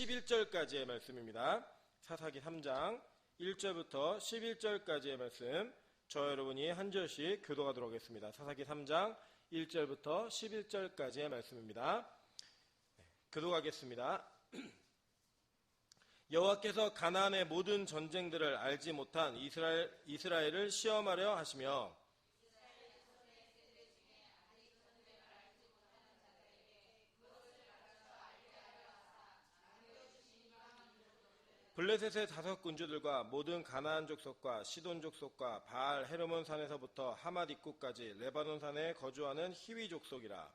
11절까지의 말씀입니다. 사사기 3장 1절부터 11절까지의 말씀, 저 여러분이 한 절씩 교독하도록 하겠습니다. 사사기 3장 1절부터 11절까지의 말씀입니다. 교독하겠습니다. 여호와께서 가나안의 모든 전쟁들을 알지 못한 이스라엘을 시험하려 하시며 블레셋의 5 군주들과 모든 가나안 족속과 시돈 족속과 바알 헤르몬 산에서부터 하맛 입구까지 레바논 산에 거주하는 히위 족속이라.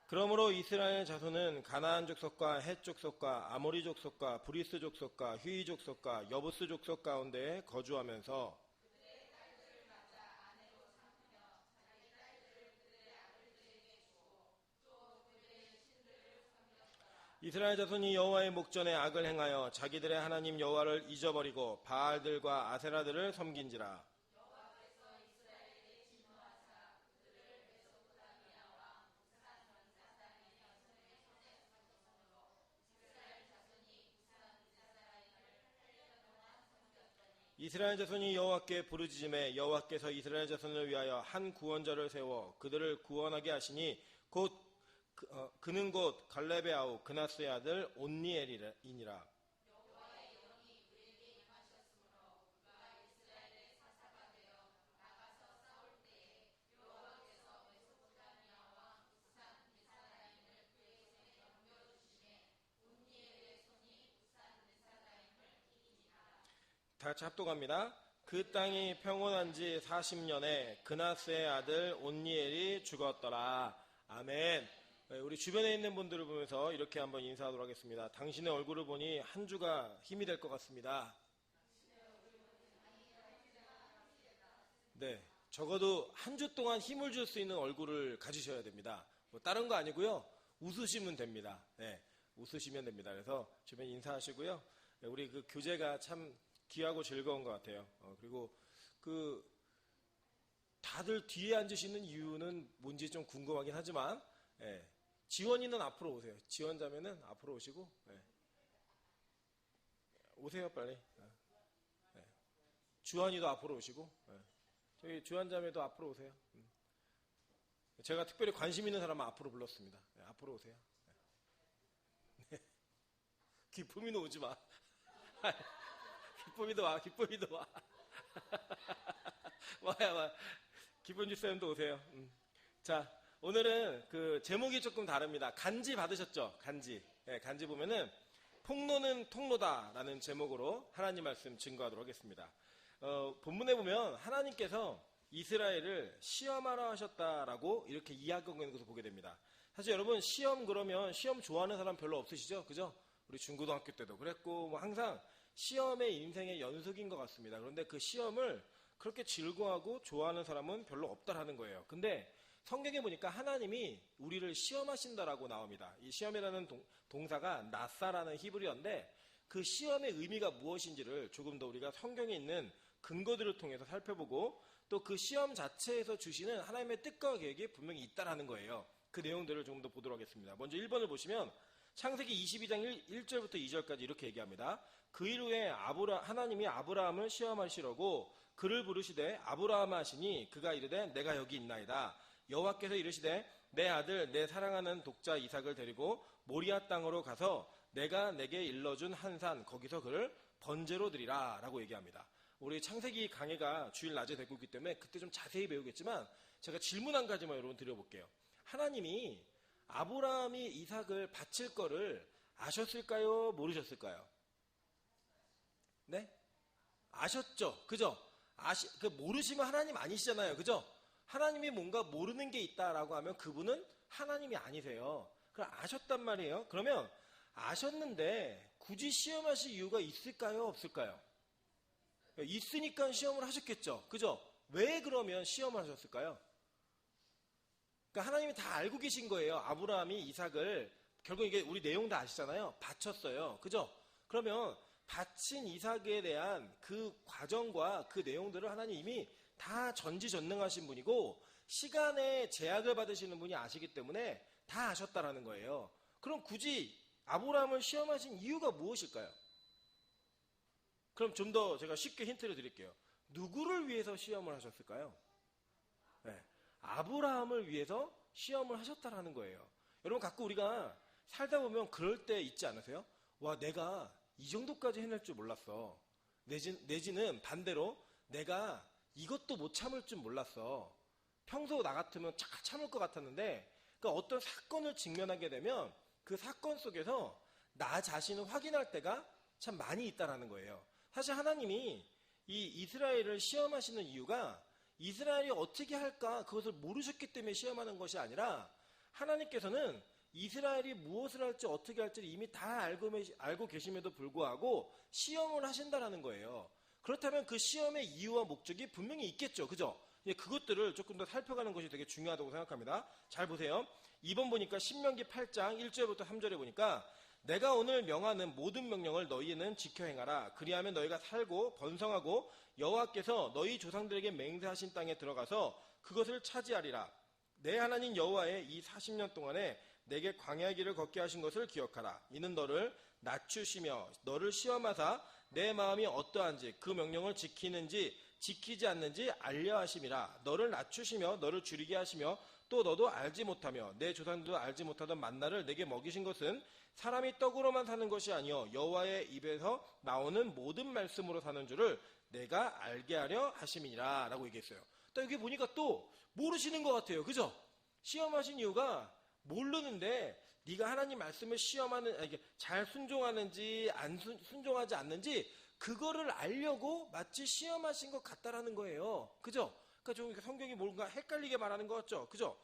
그러므로 이스라엘 자손은 가나안 족속과 헷 족속과 아모리 족속과 브리스 족속과 휘위 족속과 여부스 족속 가운데에 거주하면서 이스라엘 자손이 여호와의 목전에 악을 행하여 자기들의 하나님 여호와를 잊어버리고 바알들과 아세라들을 섬긴지라. 이스라엘 자손이 여호와께 부르짖음에 여호와께서 이스라엘 자손을 위하여 한 구원자를 세워 그들을 구원하게 하시니 그는 곧 갈렙의 아우 그나스의 아들 온니엘이니라. 다 같이 합독합니다. 그 땅이 평온한 지 40년에 그나스의 아들 온니엘이 죽었더라. 아멘. 우리 주변에 있는 분들을 보면서 이렇게 한번 인사하도록 하겠습니다. 당신의 얼굴을 보니 한 주가 힘이 될 것 같습니다. 네, 적어도 한 주 동안 힘을 줄 수 있는 얼굴을 가지셔야 됩니다. 뭐 다른 거 아니고요. 웃으시면 됩니다. 네, 웃으시면 됩니다. 그래서 주변에 인사하시고요. 네, 우리 그 교제가 참 귀하고 즐거운 것 같아요. 그리고 다들 뒤에 앉으시는 이유는 뭔지 좀 궁금하긴 하지만, 예, 지원이는 앞으로 오세요. 지원자매는 앞으로 오시고, 예. 오세요 빨리. 예. 주원이도 앞으로 오시고, 예. 저기 주원자매도 앞으로 오세요. 제가 특별히 관심 있는 사람은 앞으로 불렀습니다. 예, 앞으로 오세요. 예. 기쁨이는 오지 마. 기쁨이도 와, 기쁨이도 와. 와야. 기쁨 주쌤도 오세요. 자, 오늘은 그 제목이 조금 다릅니다. 간지 받으셨죠? 간지. 네, 간지 보면은 폭로는 통로다라는 제목으로 하나님 말씀 증거하도록 하겠습니다. 본문에 보면 하나님께서 이스라엘을 시험하러 하셨다라고 이렇게 이야기하고 있는 것을 보게 됩니다. 사실 여러분 시험 그러면 시험 좋아하는 사람 별로 없으시죠? 그죠? 우리 중고등학교 때도 그랬고 뭐 항상 시험의 인생의 연속인 것 같습니다. 그런데 그 시험을 그렇게 즐거워하고 좋아하는 사람은 별로 없다라는 거예요. 근데 성경에 보니까 하나님이 우리를 시험하신다라고 나옵니다. 이 시험이라는 동사가 나사라는 히브리어인데 그 시험의 의미가 무엇인지를 조금 더 우리가 성경에 있는 근거들을 통해서 살펴보고 또 그 시험 자체에서 주시는 하나님의 뜻과 계획이 분명히 있다라는 거예요. 그 내용들을 조금 더 보도록 하겠습니다. 먼저 1번을 보시면 창세기 22장 1절부터 2절까지 이렇게 얘기합니다. 그 일 후에 하나님이 아브라함을 시험하시려고 그를 부르시되 아브라함아 하시니 그가 이르되 내가 여기 있나이다. 여호와께서 이르시되 내 아들 내 사랑하는 독자 이삭을 데리고 모리아 땅으로 가서 내가 내게 일러준 한 산 거기서 그를 번제로 드리라 라고 얘기합니다. 우리 창세기 강해가 주일 낮에 되고 있기 때문에 그때 좀 자세히 배우겠지만 제가 질문 한 가지만 여러분 드려볼게요. 하나님이 아브라함이 이삭을 바칠 거를 아셨을까요? 모르셨을까요? 네? 아셨죠? 그죠? 모르시면 하나님 아니시잖아요. 그죠? 하나님이 뭔가 모르는 게 있다라고 하면 그분은 하나님이 아니세요. 그럼 아셨단 말이에요. 그러면 아셨는데 굳이 시험하실 이유가 있을까요? 없을까요? 있으니까 시험을 하셨겠죠. 그죠? 왜 그러면 시험을 하셨을까요? 그러니까 하나님이 다 알고 계신 거예요. 아브라함이 이삭을 결국 이게 우리 내용 다 아시잖아요. 바쳤어요. 그죠? 그러면 바친 이삭에 대한 그 과정과 그 내용들을 하나님 이미 다 전지전능하신 분이고 시간의 제약을 받으시는 분이 아시기 때문에 다 아셨다라는 거예요. 그럼 굳이 아브라함을 시험하신 이유가 무엇일까요? 그럼 좀 더 제가 쉽게 힌트를 드릴게요. 누구를 위해서 시험을 하셨을까요? 네, 아브라함을 위해서 시험을 하셨다라는 거예요. 여러분 가끔 우리가 살다 보면 그럴 때 있지 않으세요? 와, 내가 이 정도까지 해낼 줄 몰랐어. 내지는 반대로 내가 이것도 못 참을 줄 몰랐어. 평소 나 같으면 참을 것 같았는데 그러니까 어떤 사건을 직면하게 되면 그 사건 속에서 나 자신을 확인할 때가 참 많이 있다라는 거예요. 사실 하나님이 이 이스라엘을 시험하시는 이유가 이스라엘이 어떻게 할까 그것을 모르셨기 때문에 시험하는 것이 아니라 하나님께서는 이스라엘이 무엇을 할지 어떻게 할지를 이미 다 알고 계심에도 불구하고 시험을 하신다라는 거예요. 그렇다면 그 시험의 이유와 목적이 분명히 있겠죠. 그죠? 그것들을 조금 더 살펴가는 것이 되게 중요하다고 생각합니다. 잘 보세요. 2번 보니까 신명기 8장 1절부터 3절에 보니까 내가 오늘 명하는 모든 명령을 너희는 지켜 행하라. 그리하면 너희가 살고 번성하고 여호와께서 너희 조상들에게 맹세하신 땅에 들어가서 그것을 차지하리라. 내 하나님 여호와의 이 40년 동안에 내게 광야의 길을 걷게 하신 것을 기억하라. 이는 너를 낮추시며 너를 시험하사 내 마음이 어떠한지 그 명령을 지키는지 지키지 않는지 알려 하심이라. 너를 낮추시며 너를 줄이게 하시며 또 너도 알지 못하며 내 조상들도 알지 못하던 만나를 내게 먹이신 것은 사람이 떡으로만 사는 것이 아니요 여호와의 입에서 나오는 모든 말씀으로 사는 줄을 내가 알게 하려 하심이라 라고 얘기했어요. 또 여기 보니까 또 모르시는 것 같아요. 그죠? 시험하신 이유가 모르는데 네가 하나님 말씀을 잘 순종하는지 안 순종하지 않는지 그거를 알려고 마치 시험하신 것 같다라는 거예요. 그죠? 그러니까 좀 성경이 뭔가 헷갈리게 말하는 것 같죠? 그죠?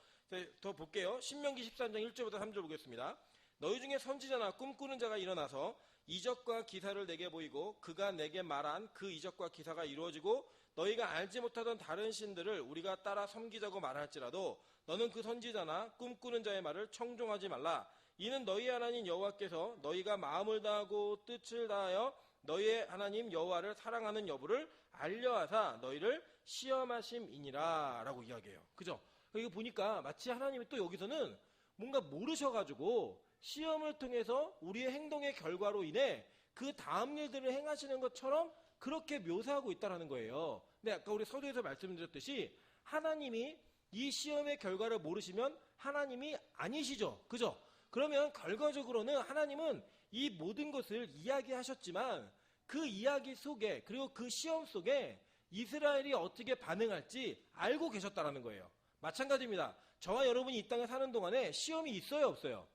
더 볼게요. 신명기 13장 1절부터 3절 보겠습니다. 너희 중에 선지자나 꿈꾸는 자가 일어나서 이적과 기사를 내게 보이고 그가 내게 말한 그 이적과 기사가 이루어지고 너희가 알지 못하던 다른 신들을 우리가 따라 섬기자고 말할지라도 너는 그 선지자나 꿈꾸는 자의 말을 청종하지 말라. 이는 너희 하나님 여호와께서 너희가 마음을 다하고 뜻을 다하여 너희의 하나님 여호와를 사랑하는 여부를 알려하사 너희를 시험하심이니라 라고 이야기해요. 그죠? 이거 보니까 마치 하나님이 또 여기서는 뭔가 모르셔가지고 시험을 통해서 우리의 행동의 결과로 인해 그 다음 일들을 행하시는 것처럼 그렇게 묘사하고 있다는 거예요. 근데 아까 우리 서두에서 말씀드렸듯이 하나님이 이 시험의 결과를 모르시면 하나님이 아니시죠. 그죠? 그러면 결과적으로는 하나님은 이 모든 것을 이야기하셨지만 그 이야기 속에 그리고 그 시험 속에 이스라엘이 어떻게 반응할지 알고 계셨다는 거예요. 마찬가지입니다. 저와 여러분이 이 땅에 사는 동안에 시험이 있어요, 없어요?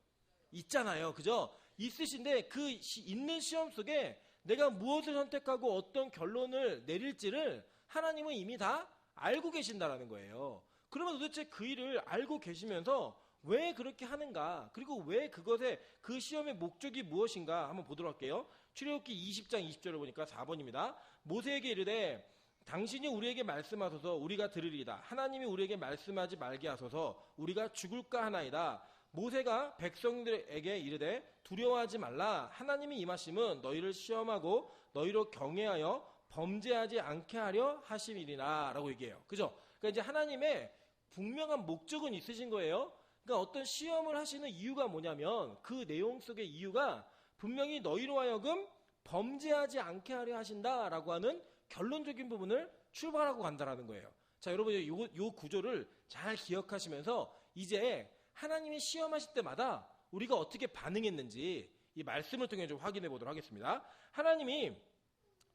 있잖아요. 그죠? 있으신데 그 있는 시험 속에 내가 무엇을 선택하고 어떤 결론을 내릴지를 하나님은 이미 다 알고 계신다라는 거예요. 그러면 도대체 그 일을 알고 계시면서 왜 그렇게 하는가? 그리고 왜 그것의 그 시험의 목적이 무엇인가? 한번 보도록 할게요. 출애굽기 20장 20절을 보니까 4번입니다. 모세에게 이르되 당신이 우리에게 말씀하소서 우리가 들으리이다. 하나님이 우리에게 말씀하지 말게 하소서 우리가 죽을까 하나이다. 모세가 백성들에게 이르되 두려워하지 말라. 하나님이 임하심은 너희를 시험하고 너희로 경외하여 범죄하지 않게 하려 하심이니라 라고 얘기해요. 그죠? 그러니까 이제 하나님의 분명한 목적은 있으신 거예요. 그러니까 어떤 시험을 하시는 이유가 뭐냐면 그 내용 속의 이유가 분명히 너희로 하여금 범죄하지 않게 하려 하신다라고 하는 결론적인 부분을 출발하고 간다라는 거예요. 자, 여러분 요 구조를 잘 기억하시면서 이제 하나님이 시험하실 때마다 우리가 어떻게 반응했는지 이 말씀을 통해 좀 확인해 보도록 하겠습니다. 하나님이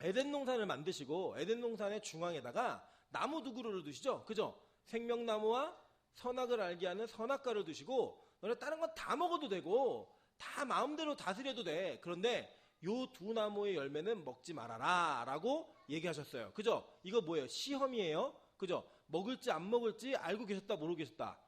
에덴 동산을 만드시고 에덴 동산의 중앙에다가 나무 두 그루를 두시죠. 그죠? 생명나무와 선악을 알게 하는 선악과를 두시고 너네 다른 건 다 먹어도 되고 다 마음대로 다스려도 돼. 그런데 요 두 나무의 열매는 먹지 말아라 라고 얘기하셨어요. 그죠? 이거 뭐예요? 시험이에요. 그죠? 먹을지 안 먹을지 알고 계셨다 모르고 계셨다?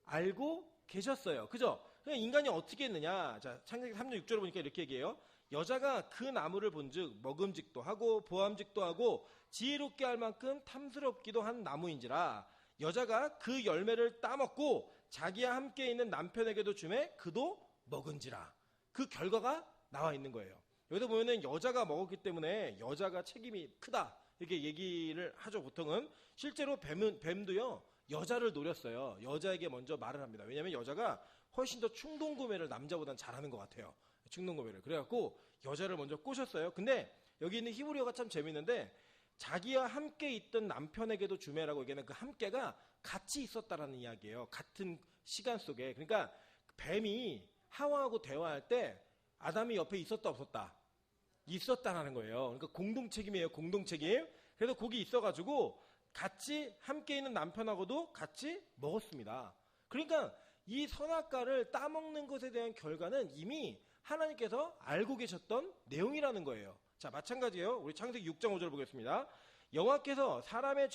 알고 계셨어요. 그죠? 그냥 인간이 어떻게 했느냐? 자, 창세기 3장 6절을 보니까 이렇게 얘기해요. 여자가 그 나무를 본즉 먹음직도 하고 보암직도 하고 지혜롭게 할 만큼 탐스럽기도 한 나무인지라 여자가 그 열매를 따먹고 자기와 함께 있는 남편에게도 주매 그도 먹은지라. 그 결과가 나와 있는 거예요. 여기다 보면은 여자가 먹었기 때문에 여자가 책임이 크다 이렇게 얘기를 하죠. 보통은 실제로 뱀도요 여자를 노렸어요. 여자에게 먼저 말을 합니다. 왜냐하면 여자가 훨씬 더 충동구매를 남자보다는 잘하는 것 같아요. 충동구매를. 그래갖고 여자를 먼저 꼬셨어요. 근데 여기 있는 히브리어가 참 재밌는데 자기와 함께 있던 남편에게도 주매라고 얘기하는 그 함께가 같이 있었다라는 이야기예요. 같은 시간 속에. 그러니까 뱀이 하와하고 대화할 때 아담이 옆에 있었다 없었다? 있었다라는 거예요. 그러니까 공동책임이에요. 공동책임. 그래서 거기 있어가지고 같이 함께 있는 남편하고도 같이 먹었습니다. 그러니까 이 선악과를 따먹는 것에 대한 결과는 이미 하나님께서 알고 계셨던 내용이라는 거예요. 자, 마찬가지예요. 우리 창세기 6장 5절 보겠습니다. 여호와께서 사람의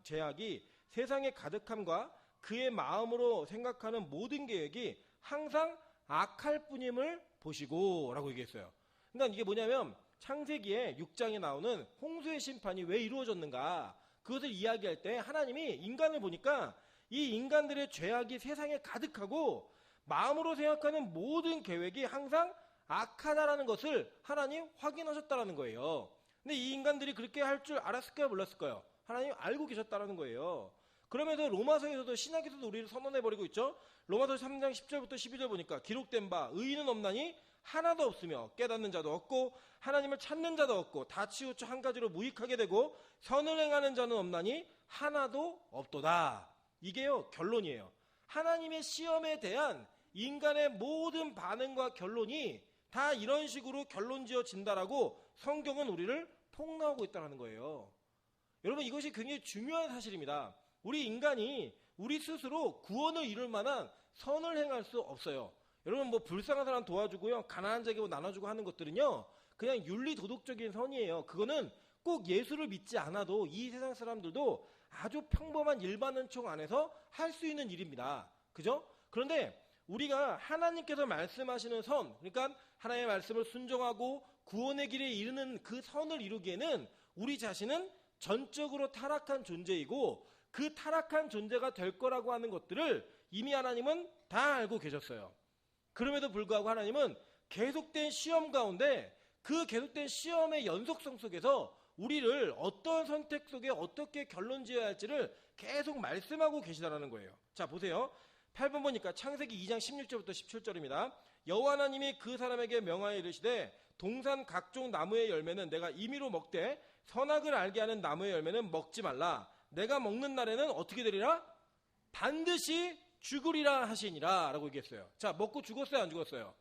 죄악이 세상에 가득함과 그의 마음으로 생각하는 모든 계획이 항상 악할 뿐임을 보시고 라고 얘기했어요. 그러니까 이게 뭐냐면 창세기에 6장에 나오는 홍수의 심판이 왜 이루어졌는가 그것을 이야기할 때 하나님이 인간을 보니까 이 인간들의 죄악이 세상에 가득하고 마음으로 생각하는 모든 계획이 항상 악하다라는 것을 하나님 확인하셨다라는 거예요. 근데 이 인간들이 그렇게 할 줄 알았을까요? 몰랐을까요? 하나님 알고 계셨다라는 거예요. 그러면서 로마서에서도 신학에서도 우리를 선언해버리고 있죠. 로마서 3장 10절부터 12절 보니까 기록된 바 의인은 없나니 하나도 없으며 깨닫는 자도 없고 하나님을 찾는 자도 없고 다 치우쳐 한 가지로 무익하게 되고 선을 행하는 자는 없나니 하나도 없도다. 이게요 결론이에요. 하나님의 시험에 대한 인간의 모든 반응과 결론이 다 이런 식으로 결론 지어진다라고 성경은 우리를 폭로하고 있다는 거예요. 여러분 이것이 굉장히 중요한 사실입니다. 우리 인간이 우리 스스로 구원을 이룰 만한 선을 행할 수 없어요. 여러분 뭐 불쌍한 사람 도와주고요 가난한 자에게 나눠주고 하는 것들은요 그냥 윤리 도덕적인 선이에요. 그거는 꼭 예수를 믿지 않아도 이 세상 사람들도 아주 평범한 일반은총 안에서 할 수 있는 일입니다. 그죠? 그런데 우리가 하나님께서 말씀하시는 선, 그러니까 하나님의 말씀을 순종하고 구원의 길에 이르는 그 선을 이루기에는 우리 자신은 전적으로 타락한 존재이고 그 타락한 존재가 될 거라고 하는 것들을 이미 하나님은 다 알고 계셨어요. 그럼에도 불구하고 하나님은 계속된 시험 가운데 그 계속된 시험의 연속성 속에서 우리를 어떤 선택 속에 어떻게 결론 지어야 할지를 계속 말씀하고 계시다라는 거예요. 자 보세요. 8번 보니까 창세기 2장 16절부터 17절입니다. 여호와 하나님이 그 사람에게 명하여 이르시되 동산 각종 나무의 열매는 내가 임의로 먹되 선악을 알게 하는 나무의 열매는 먹지 말라. 내가 먹는 날에는 어떻게 되리라? 반드시 죽으리라 하시니라 라고 얘기했어요. 자 먹고 죽었어요 안 죽었어요?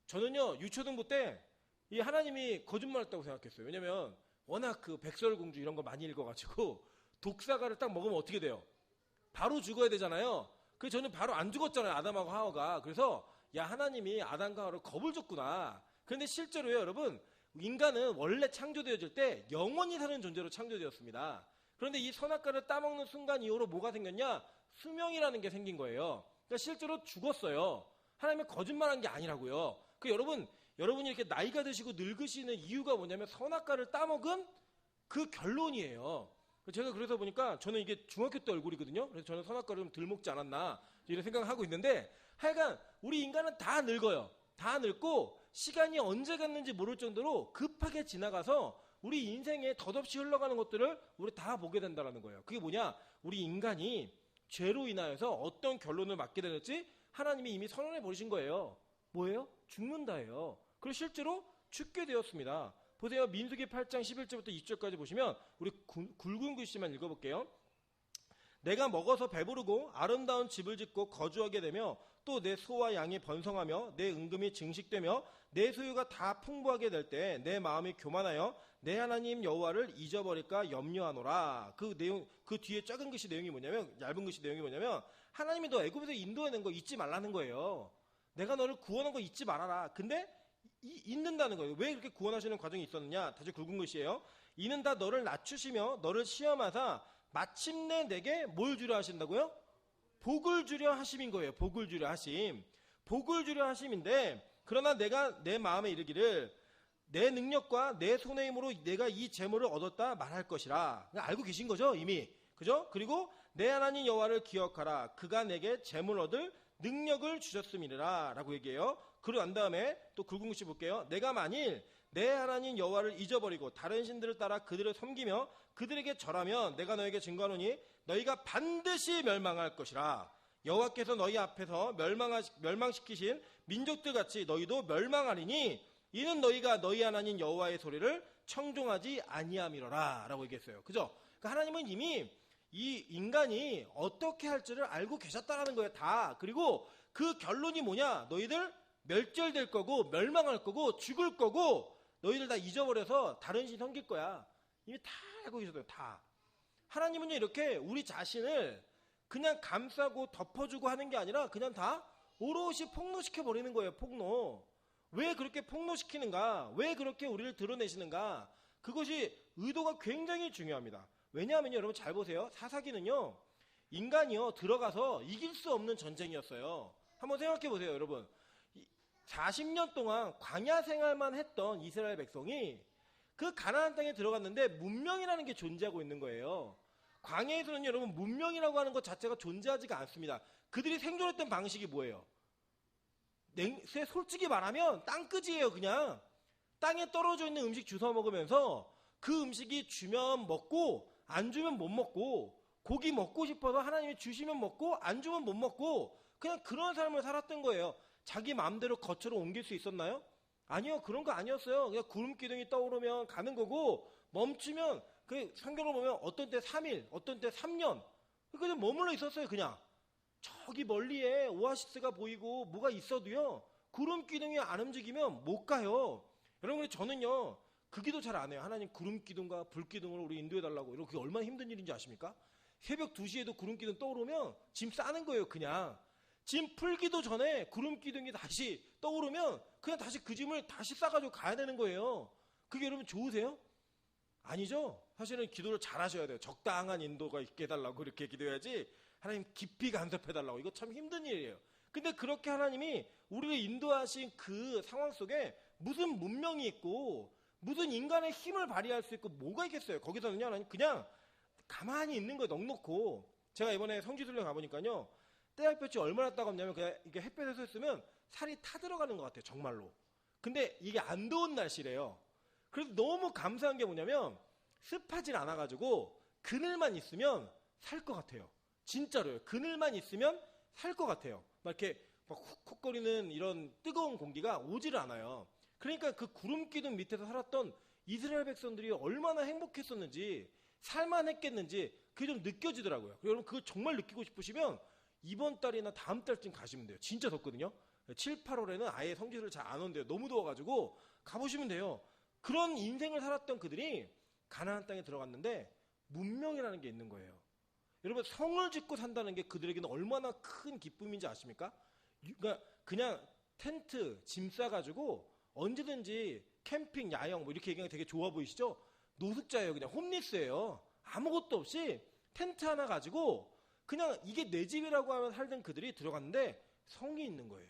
저는요 유초등부 때 이 하나님이 거짓말했다고 생각했어요. 왜냐면 워낙 그 백설공주 이런 거 많이 읽어가지고 독사과를 딱 먹으면 어떻게 돼요? 바로 죽어야 되잖아요. 그래서 저는 바로 안 죽었잖아요 아담하고 하와가. 그래서 야 하나님이 아담과 하와를 겁을 줬구나. 그런데 실제로요 여러분 인간은 원래 창조되어질 때 영원히 사는 존재로 창조되었습니다. 그런데 이 선악과를 따먹는 순간 이후로 뭐가 생겼냐? 수명이라는 게 생긴 거예요. 그러니까 실제로 죽었어요. 하나님이 거짓말한 게 아니라고요. 그 여러분이 이렇게 나이가 드시고 늙으시는 이유가 뭐냐면 선악과를 따먹은 그 결론이에요. 제가 그래서 보니까 저는 이게 중학교 때 얼굴이거든요. 그래서 저는 선악과를 좀 덜 먹지 않았나 이런 생각을 하고 있는데 하여간 우리 인간은 다 늙어요. 다 늙고 시간이 언제 갔는지 모를 정도로 급하게 지나가서 우리 인생에 덧없이 흘러가는 것들을 우리 다 보게 된다는 거예요. 그게 뭐냐? 우리 인간이 죄로 인하여서 어떤 결론을 맞게 되는지 하나님이 이미 선언해 버리신 거예요. 뭐예요? 죽는다예요. 그리고 실제로 죽게 되었습니다. 보세요. 민수기 8장 11절부터 2절까지 보시면 우리 굵은 글씨만 읽어볼게요. 내가 먹어서 배부르고 아름다운 집을 짓고 거주하게 되며 또 내 소와 양이 번성하며 내 은금이 증식되며 내 소유가 다 풍부하게 될 때 내 마음이 교만하여 내 하나님 여호와를 잊어버릴까 염려하노라. 그 내용, 그 뒤에 작은 글씨 내용이 뭐냐면, 얇은 글씨 내용이 뭐냐면 하나님이 너 애굽에서 인도해낸 거 잊지 말라는 거예요. 내가 너를 구원한 거 잊지 말아라. 근데 잊는다는 거예요. 왜 이렇게 구원하시는 과정이 있었느냐? 다시 굵은 글씨예요. 이는 다 너를 낮추시며 너를 시험하사 마침내 내게 뭘 주려 하신다고요? 복을 주려 하심인 거예요. 복을 주려 하심. 복을 주려 하심인데 그러나 내가 내 마음에 이르기를 내 능력과 내 손의 힘으로 내가 이 재물을 얻었다 말할 것이라. 알고 계신 거죠 이미. 그죠? 그리고 내 하나님 여호와를 기억하라. 그가 내게 재물 얻을 능력을 주셨음이라 라고 얘기해요. 그러고 난 다음에 또 굵은 글씨 볼게요. 내가 만일 내 하나님 여호와를 잊어버리고 다른 신들을 따라 그들을 섬기며 그들에게 절하면 내가 너에게 증거하노니 너희가 반드시 멸망할 것이라. 여호와께서 너희 앞에서 멸망시키신 민족들 같이 너희도 멸망하리니 이는 너희가 너희 하나님 여호와의 소리를 청종하지 아니함이로라 라고 얘기했어요. 그죠? 그러니까 하나님은 이미 이 인간이 어떻게 할지를 알고 계셨다라는 거예요. 다. 그리고 그 결론이 뭐냐? 너희들 멸절될 거고 멸망할 거고 죽을 거고 너희들 다 잊어버려서 다른 신 섬길 거야. 이미 다 알고 계셨어요. 다. 하나님은요 이렇게 우리 자신을 그냥 감싸고 덮어주고 하는 게 아니라 그냥 다 오롯이 폭로시켜 버리는 거예요. 폭로. 왜 그렇게 폭로시키는가? 왜 그렇게 우리를 드러내시는가? 그것이 의도가 굉장히 중요합니다. 왜냐하면요 여러분 잘 보세요. 사사기는요 인간이요 들어가서 이길 수 없는 전쟁이었어요. 한번 생각해 보세요 여러분. 40년 동안 광야 생활만 했던 이스라엘 백성이 그 가나안 땅에 들어갔는데 문명이라는 게 존재하고 있는 거예요. 광야에서는 여러분 문명이라고 하는 것 자체가 존재하지가 않습니다. 그들이 생존했던 방식이 뭐예요? 솔직히 말하면 땅끝이에요. 그냥 땅에 떨어져 있는 음식 주워 먹으면서 그 음식이 주면 먹고 안 주면 못 먹고 고기 먹고 싶어서 하나님이 주시면 먹고 안 주면 못 먹고 그냥 그런 삶을 살았던 거예요. 자기 마음대로 거처로 옮길 수 있었나요? 아니요. 그런 거 아니었어요. 그냥 구름 기둥이 떠오르면 가는 거고 멈추면 그 성경을 보면 어떤 때 3일 어떤 때 3년 그냥 머물러 있었어요. 그냥 저기 멀리에 오아시스가 보이고 뭐가 있어도요 구름 기둥이 안 움직이면 못 가요. 여러분 저는요 그 기도 잘 안 해요. 하나님 구름 기둥과 불 기둥으로 우리 인도해 달라고. 이거 그게 얼마나 힘든 일인지 아십니까? 새벽 2시에도 구름 기둥 떠오르면 짐 싸는 거예요. 그냥 짐 풀기도 전에 구름 기둥이 다시 떠오르면 그냥 다시 그 짐을 다시 싸가지고 가야 되는 거예요. 그게 여러분 좋으세요? 아니죠. 사실은 기도를 잘 하셔야 돼요. 적당한 인도가 있게 해달라고 이렇게 기도해야지 하나님 깊이 간섭해달라고. 이거 참 힘든 일이에요. 근데 그렇게 하나님이 우리를 인도하신 그 상황 속에 무슨 문명이 있고 무슨 인간의 힘을 발휘할 수 있고 뭐가 있겠어요. 거기서는요 하나님 그냥 가만히 있는 거예요. 넉넉고. 제가 이번에 성지순례 가보니까요 떼약볕이 얼마나 따갑냐면 그냥 이게 햇볕에 서 있으면 살이 타들어가는 것 같아요. 정말로. 근데 이게 안 더운 날씨래요. 그래서 너무 감사한 게 뭐냐면 습하진 않아가지고 그늘만 있으면 살 것 같아요. 진짜로요. 그늘만 있으면 살 것 같아요. 막 이렇게 막 훅훅거리는 이런 뜨거운 공기가 오지를 않아요. 그러니까 그 구름 기둥 밑에서 살았던 이스라엘 백성들이 얼마나 행복했었는지 살만했겠는지 그게 좀 느껴지더라고요. 여러분 그거 정말 느끼고 싶으시면 이번 달이나 다음 달쯤 가시면 돼요. 진짜 덥거든요. 7, 8월에는 아예 성지를 잘 안 온대요. 너무 더워가지고 가보시면 돼요. 그런 인생을 살았던 그들이 가나안 땅에 들어갔는데 문명이라는 게 있는 거예요. 여러분 성을 짓고 산다는 게 그들에게는 얼마나 큰 기쁨인지 아십니까? 그러니까 그냥 텐트, 짐 싸가지고 언제든지 캠핑, 야영 뭐 이렇게 얘기하면 되게 좋아 보이시죠? 노숙자예요. 그냥 홈리스예요. 아무것도 없이 텐트 하나 가지고 그냥 이게 내 집이라고 하면 살던 그들이 들어갔는데 성이 있는 거예요.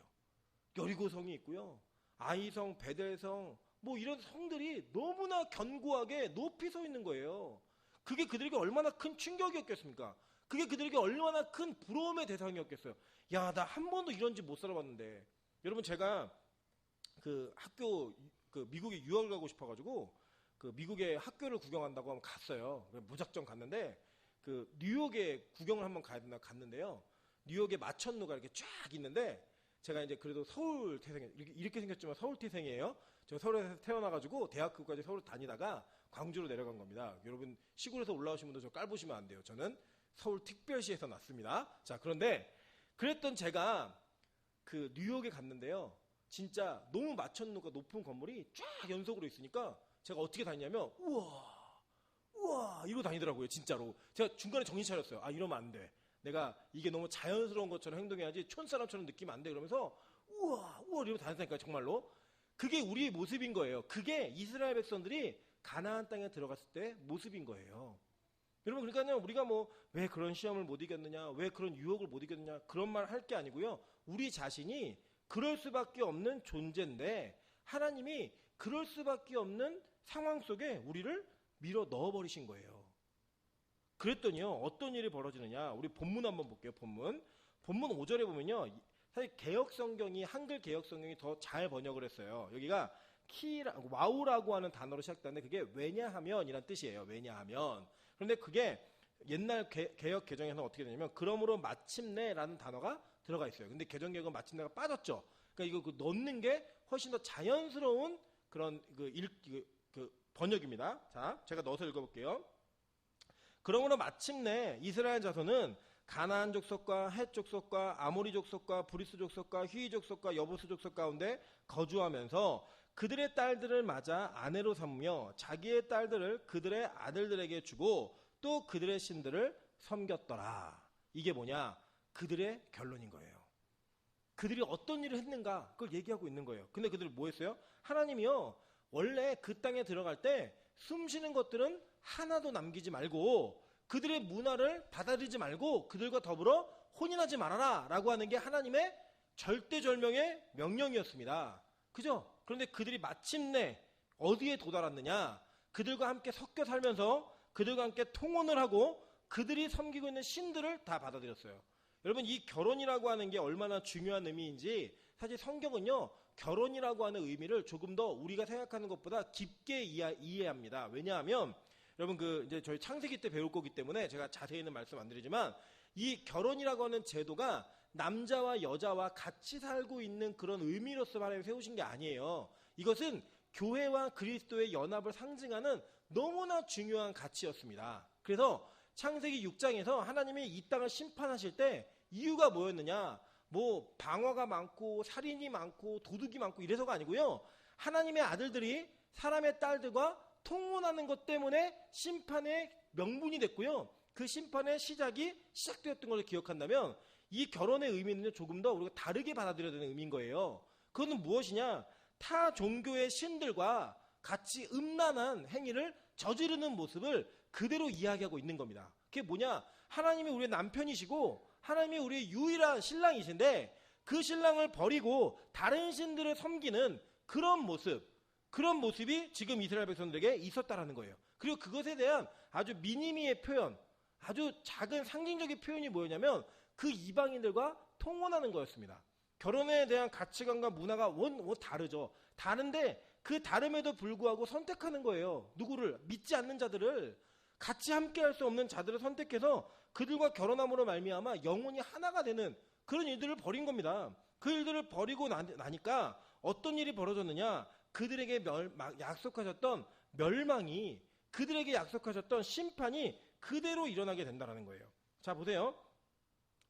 여리고성이 있고요. 아이성, 베델성 뭐 이런 성들이 너무나 견고하게 높이 서 있는 거예요. 그게 그들에게 얼마나 큰 충격이었겠습니까? 그게 그들에게 얼마나 큰 부러움의 대상이었겠어요. 야, 나 한 번도 이런 집 못 살아봤는데. 여러분 제가 그 학교 그 미국에 유학을 가고 싶어가지고 그 미국의 학교를 구경한다고 하면 갔어요. 무작정 갔는데 그 뉴욕에 구경을 한번 가야 된다 갔는데요. 뉴욕에 마천루가 이렇게 쫙 있는데 제가 이제 그래도 서울 태생이에요. 이렇게 생겼지만 서울 태생이에요. 제가 서울에서 태어나가지고 대학교까지 서울 다니다가 광주로 내려간 겁니다. 여러분 시골에서 올라오신 분들 저 깔보시면 안 돼요. 저는 서울 특별시에서 났습니다. 자 그런데 그랬던 제가 그 뉴욕에 갔는데요. 진짜 너무 마천루가 높은 건물이 쫙 연속으로 있으니까 제가 어떻게 다니냐면 우와 이러고 다니더라고요. 진짜로. 제가 중간에 정신 차렸어요. 아 이러면 안 돼. 내가 이게 너무 자연스러운 것처럼 행동해야지 촌사람처럼 느끼면 안 돼. 그러면서 우와 이러고 다녔다니까요. 정말로. 그게 우리의 모습인 거예요. 그게 이스라엘 백성들이 가나안 땅에 들어갔을 때 모습인 거예요. 여러분 그러니까요 우리가 뭐 왜 그런 시험을 못 이겼느냐 왜 그런 유혹을 못 이겼느냐 그런 말 할 게 아니고요. 우리 자신이 그럴 수밖에 없는 존재인데 하나님이 그럴 수밖에 없는 상황 속에 우리를 밀어 넣어버리신 거예요. 그랬더니요 어떤 일이 벌어지느냐 우리 본문 한번 볼게요. 본문 5절에 보면요 사실 개역 성경이 한글 개역 성경이 더 잘 번역을 했어요. 여기가 와우라고 하는 단어로 시작되는데 그게 왜냐하면이란 뜻이에요. 왜냐하면. 그런데 그게 옛날 개역 개정에서는 어떻게 되냐면 그러므로 마침내라는 단어가 들어가 있어요. 근데 개정개혁은 마침내가 빠졌죠. 그러니까 이거 넣는 게 훨씬 더 자연스러운 그런 번역입니다. 자, 제가 넣어서 읽어볼게요. 그러므로 마침내 이스라엘 자손은 가나안 족속과 헷 족속과 아모리 족속과 브리스 족속과 휘 족속과 여부스 족속 가운데 거주하면서 그들의 딸들을 맞아 아내로 삼으며 자기의 딸들을 그들의 아들들에게 주고 또 그들의 신들을 섬겼더라. 이게 뭐냐? 그들의 결론인 거예요. 그들이 어떤 일을 했는가 그걸 얘기하고 있는 거예요. 근데 그들이 뭐 했어요? 하나님이요 원래 그 땅에 들어갈 때 숨쉬는 것들은 하나도 남기지 말고 그들의 문화를 받아들이지 말고 그들과 더불어 혼인하지 말아라 라고 하는 게 하나님의 절대절명의 명령이었습니다. 그죠? 그런데 그들이 마침내 어디에 도달했느냐? 그들과 함께 섞여 살면서 그들과 함께 통혼을 하고 그들이 섬기고 있는 신들을 다 받아들였어요. 여러분 이 결혼이라고 하는 게 얼마나 중요한 의미인지 사실 성경은요 결혼이라고 하는 의미를 조금 더 우리가 생각하는 것보다 깊게 이해합니다. 왜냐하면 여러분 이제 저희 창세기 때 배울 거기 때문에 제가 자세히는 말씀 안 드리지만 이 결혼이라고 하는 제도가 남자와 여자와 같이 살고 있는 그런 의미로서 하나님이 세우신 게 아니에요. 이것은 교회와 그리스도의 연합을 상징하는 너무나 중요한 가치였습니다. 그래서 창세기 6장에서 하나님이 이 땅을 심판하실 때 이유가 뭐였느냐? 뭐 방화가 많고 살인이 많고 도둑이 많고 이래서가 아니고요. 하나님의 아들들이 사람의 딸들과 통혼하는 것 때문에 심판의 명분이 됐고요. 그 심판의 시작되었던 것을 기억한다면 이 결혼의 의미는 조금 더 우리가 다르게 받아들여야 되는 의미인 거예요. 그것은 무엇이냐? 타 종교의 신들과 같이 음란한 행위를 저지르는 모습을 그대로 이야기하고 있는 겁니다. 그게 뭐냐? 하나님이 우리의 남편이시고 하나님이 우리의 유일한 신랑이신데 그 신랑을 버리고 다른 신들을 섬기는 그런 모습이 지금 이스라엘 백성들에게 있었다라는 거예요. 그리고 그것에 대한 아주 미니미의 표현, 아주 작은 상징적인 표현이 뭐였냐면 그 이방인들과 통혼하는 거였습니다. 결혼에 대한 가치관과 문화가 다르죠. 다른데 그 다름에도 불구하고 선택하는 거예요. 누구를? 믿지 않는 자들을, 같이 함께할 수 없는 자들을 선택해서 그들과 결혼함으로 말미암아 영혼이 하나가 되는 그런 일들을 벌인 겁니다. 그 일들을 벌이고 나니까 어떤 일이 벌어졌느냐? 그들에게 약속하셨던 멸망이, 그들에게 약속하셨던 심판이 그대로 일어나게 된다는 거예요. 자, 보세요.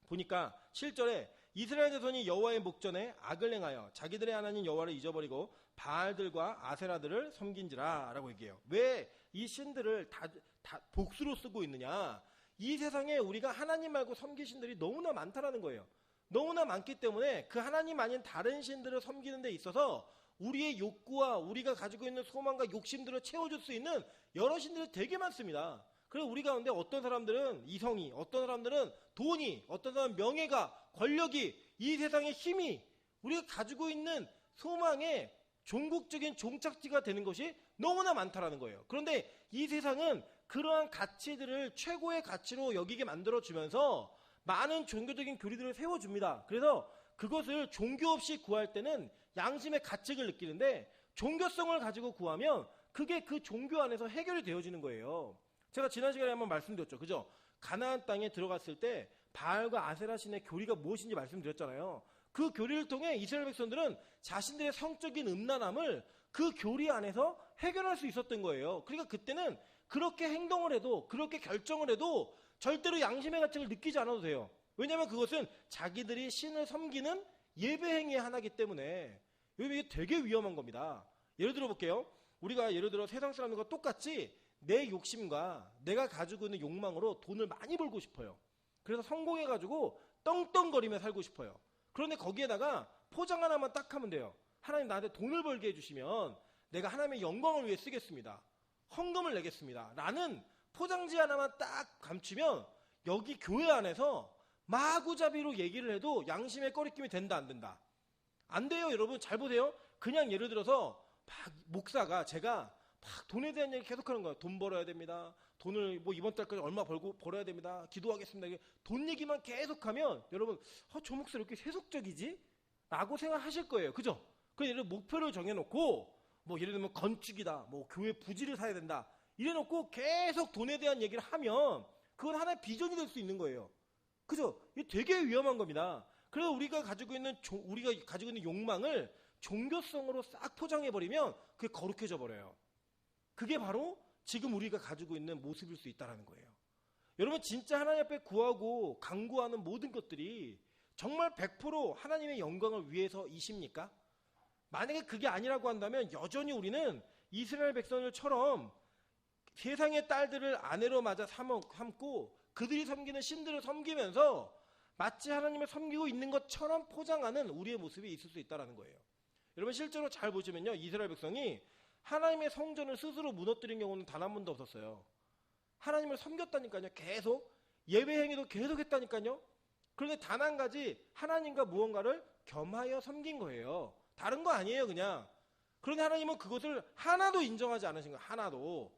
보니까 7절에 이스라엘 자손이 여호와의 목전에 악을 행하여 자기들의 하나님 여호와를 잊어버리고 바알들과 아세라들을 섬긴지라 라고 얘기해요. 왜 이 신들을 다 복수로 쓰고 있느냐? 이 세상에 우리가 하나님 말고 섬길 신들이 너무나 많다라는 거예요. 너무나 많기 때문에 그 하나님 아닌 다른 신들을 섬기는 데 있어서 우리의 욕구와 우리가 가지고 있는 소망과 욕심들을 채워줄 수 있는 여러 신들이 되게 많습니다. 그래서 우리 가운데 어떤 사람들은 이성이, 어떤 사람들은 돈이, 어떤 사람은 명예가, 권력이, 이 세상의 힘이 우리가 가지고 있는 소망의 종국적인 종착지가 되는 것이 너무나 많다라는 거예요. 그런데 이 세상은 그러한 가치들을 최고의 가치로 여기게 만들어주면서 많은 종교적인 교리들을 세워줍니다. 그래서 그것을 종교 없이 구할 때는 양심의 가책을 느끼는데 종교성을 가지고 구하면 그게 그 종교 안에서 해결이 되어지는 거예요. 제가 지난 시간에 한번 말씀드렸죠. 그죠? 가나안 땅에 들어갔을 때 바알과 아세라 신의 교리가 무엇인지 말씀드렸잖아요. 그 교리를 통해 이스라엘 백성들은 자신들의 성적인 음란함을 그 교리 안에서 해결할 수 있었던 거예요. 그러니까 그때는 그렇게 행동을 해도, 그렇게 결정을 해도 절대로 양심의 가책을 느끼지 않아도 돼요. 왜냐하면 그것은 자기들이 신을 섬기는 예배 행위의 하나이기 때문에 이게 되게 위험한 겁니다. 예를 들어 볼게요. 우리가 예를 들어 세상 사람들과 똑같이 내 욕심과 내가 가지고 있는 욕망으로 돈을 많이 벌고 싶어요. 그래서 성공해가지고 떵떵거리며 살고 싶어요. 그런데 거기에다가 포장 하나만 딱 하면 돼요. 하나님 나한테 돈을 벌게 해주시면 내가 하나님의 영광을 위해 쓰겠습니다. 헌금을 내겠습니다. 라는 포장지 하나만 딱 감추면 여기 교회 안에서 마구잡이로 얘기를 해도 양심의 꺼리낌이 된다 안 된다? 안 돼요. 여러분 잘 보세요. 그냥 예를 들어서 목사가 제가 막 돈에 대한 얘기 계속하는 거야. 돈 벌어야 됩니다. 돈을 뭐 이번 달까지 얼마 벌어야 됩니다. 기도하겠습니다. 이게 돈 얘기만 계속하면 여러분 저 목소리 이렇게 세속적이지? 라고 생각하실 거예요. 그죠? 그래서 예를 들어 목표를 정해놓고 뭐 예를 들면 건축이다. 뭐 교회 부지를 사야 된다. 이래놓고 계속 돈에 대한 얘기를 하면 그건 하나의 비전이 될 수 있는 거예요. 그죠? 이게 되게 위험한 겁니다. 그래서 우리가 가지고 있는 욕망을 종교성으로 싹 포장해버리면 그게 거룩해져 버려요. 그게 바로 지금 우리가 가지고 있는 모습일 수 있다는 거예요. 여러분 진짜 하나님 앞에 구하고 간구하는 모든 것들이 정말 100% 하나님의 영광을 위해서이십니까? 만약에 그게 아니라고 한다면 여전히 우리는 이스라엘 백성들처럼 세상의 딸들을 아내로 맞아 삼고 그들이 섬기는 신들을 섬기면서 마치 하나님을 섬기고 있는 것처럼 포장하는 우리의 모습이 있을 수 있다는 거예요. 여러분 실제로 잘 보시면요. 이스라엘 백성이 하나님의 성전을 스스로 무너뜨린 경우는 단 한 번도 없었어요. 하나님을 섬겼다니까요. 계속. 예배 행위도 계속 했다니까요. 그런데 단 한 가지 하나님과 무언가를 겸하여 섬긴 거예요. 다른 거 아니에요 그냥. 그런데 하나님은 그것을 하나도 인정하지 않으신 거예요. 하나도.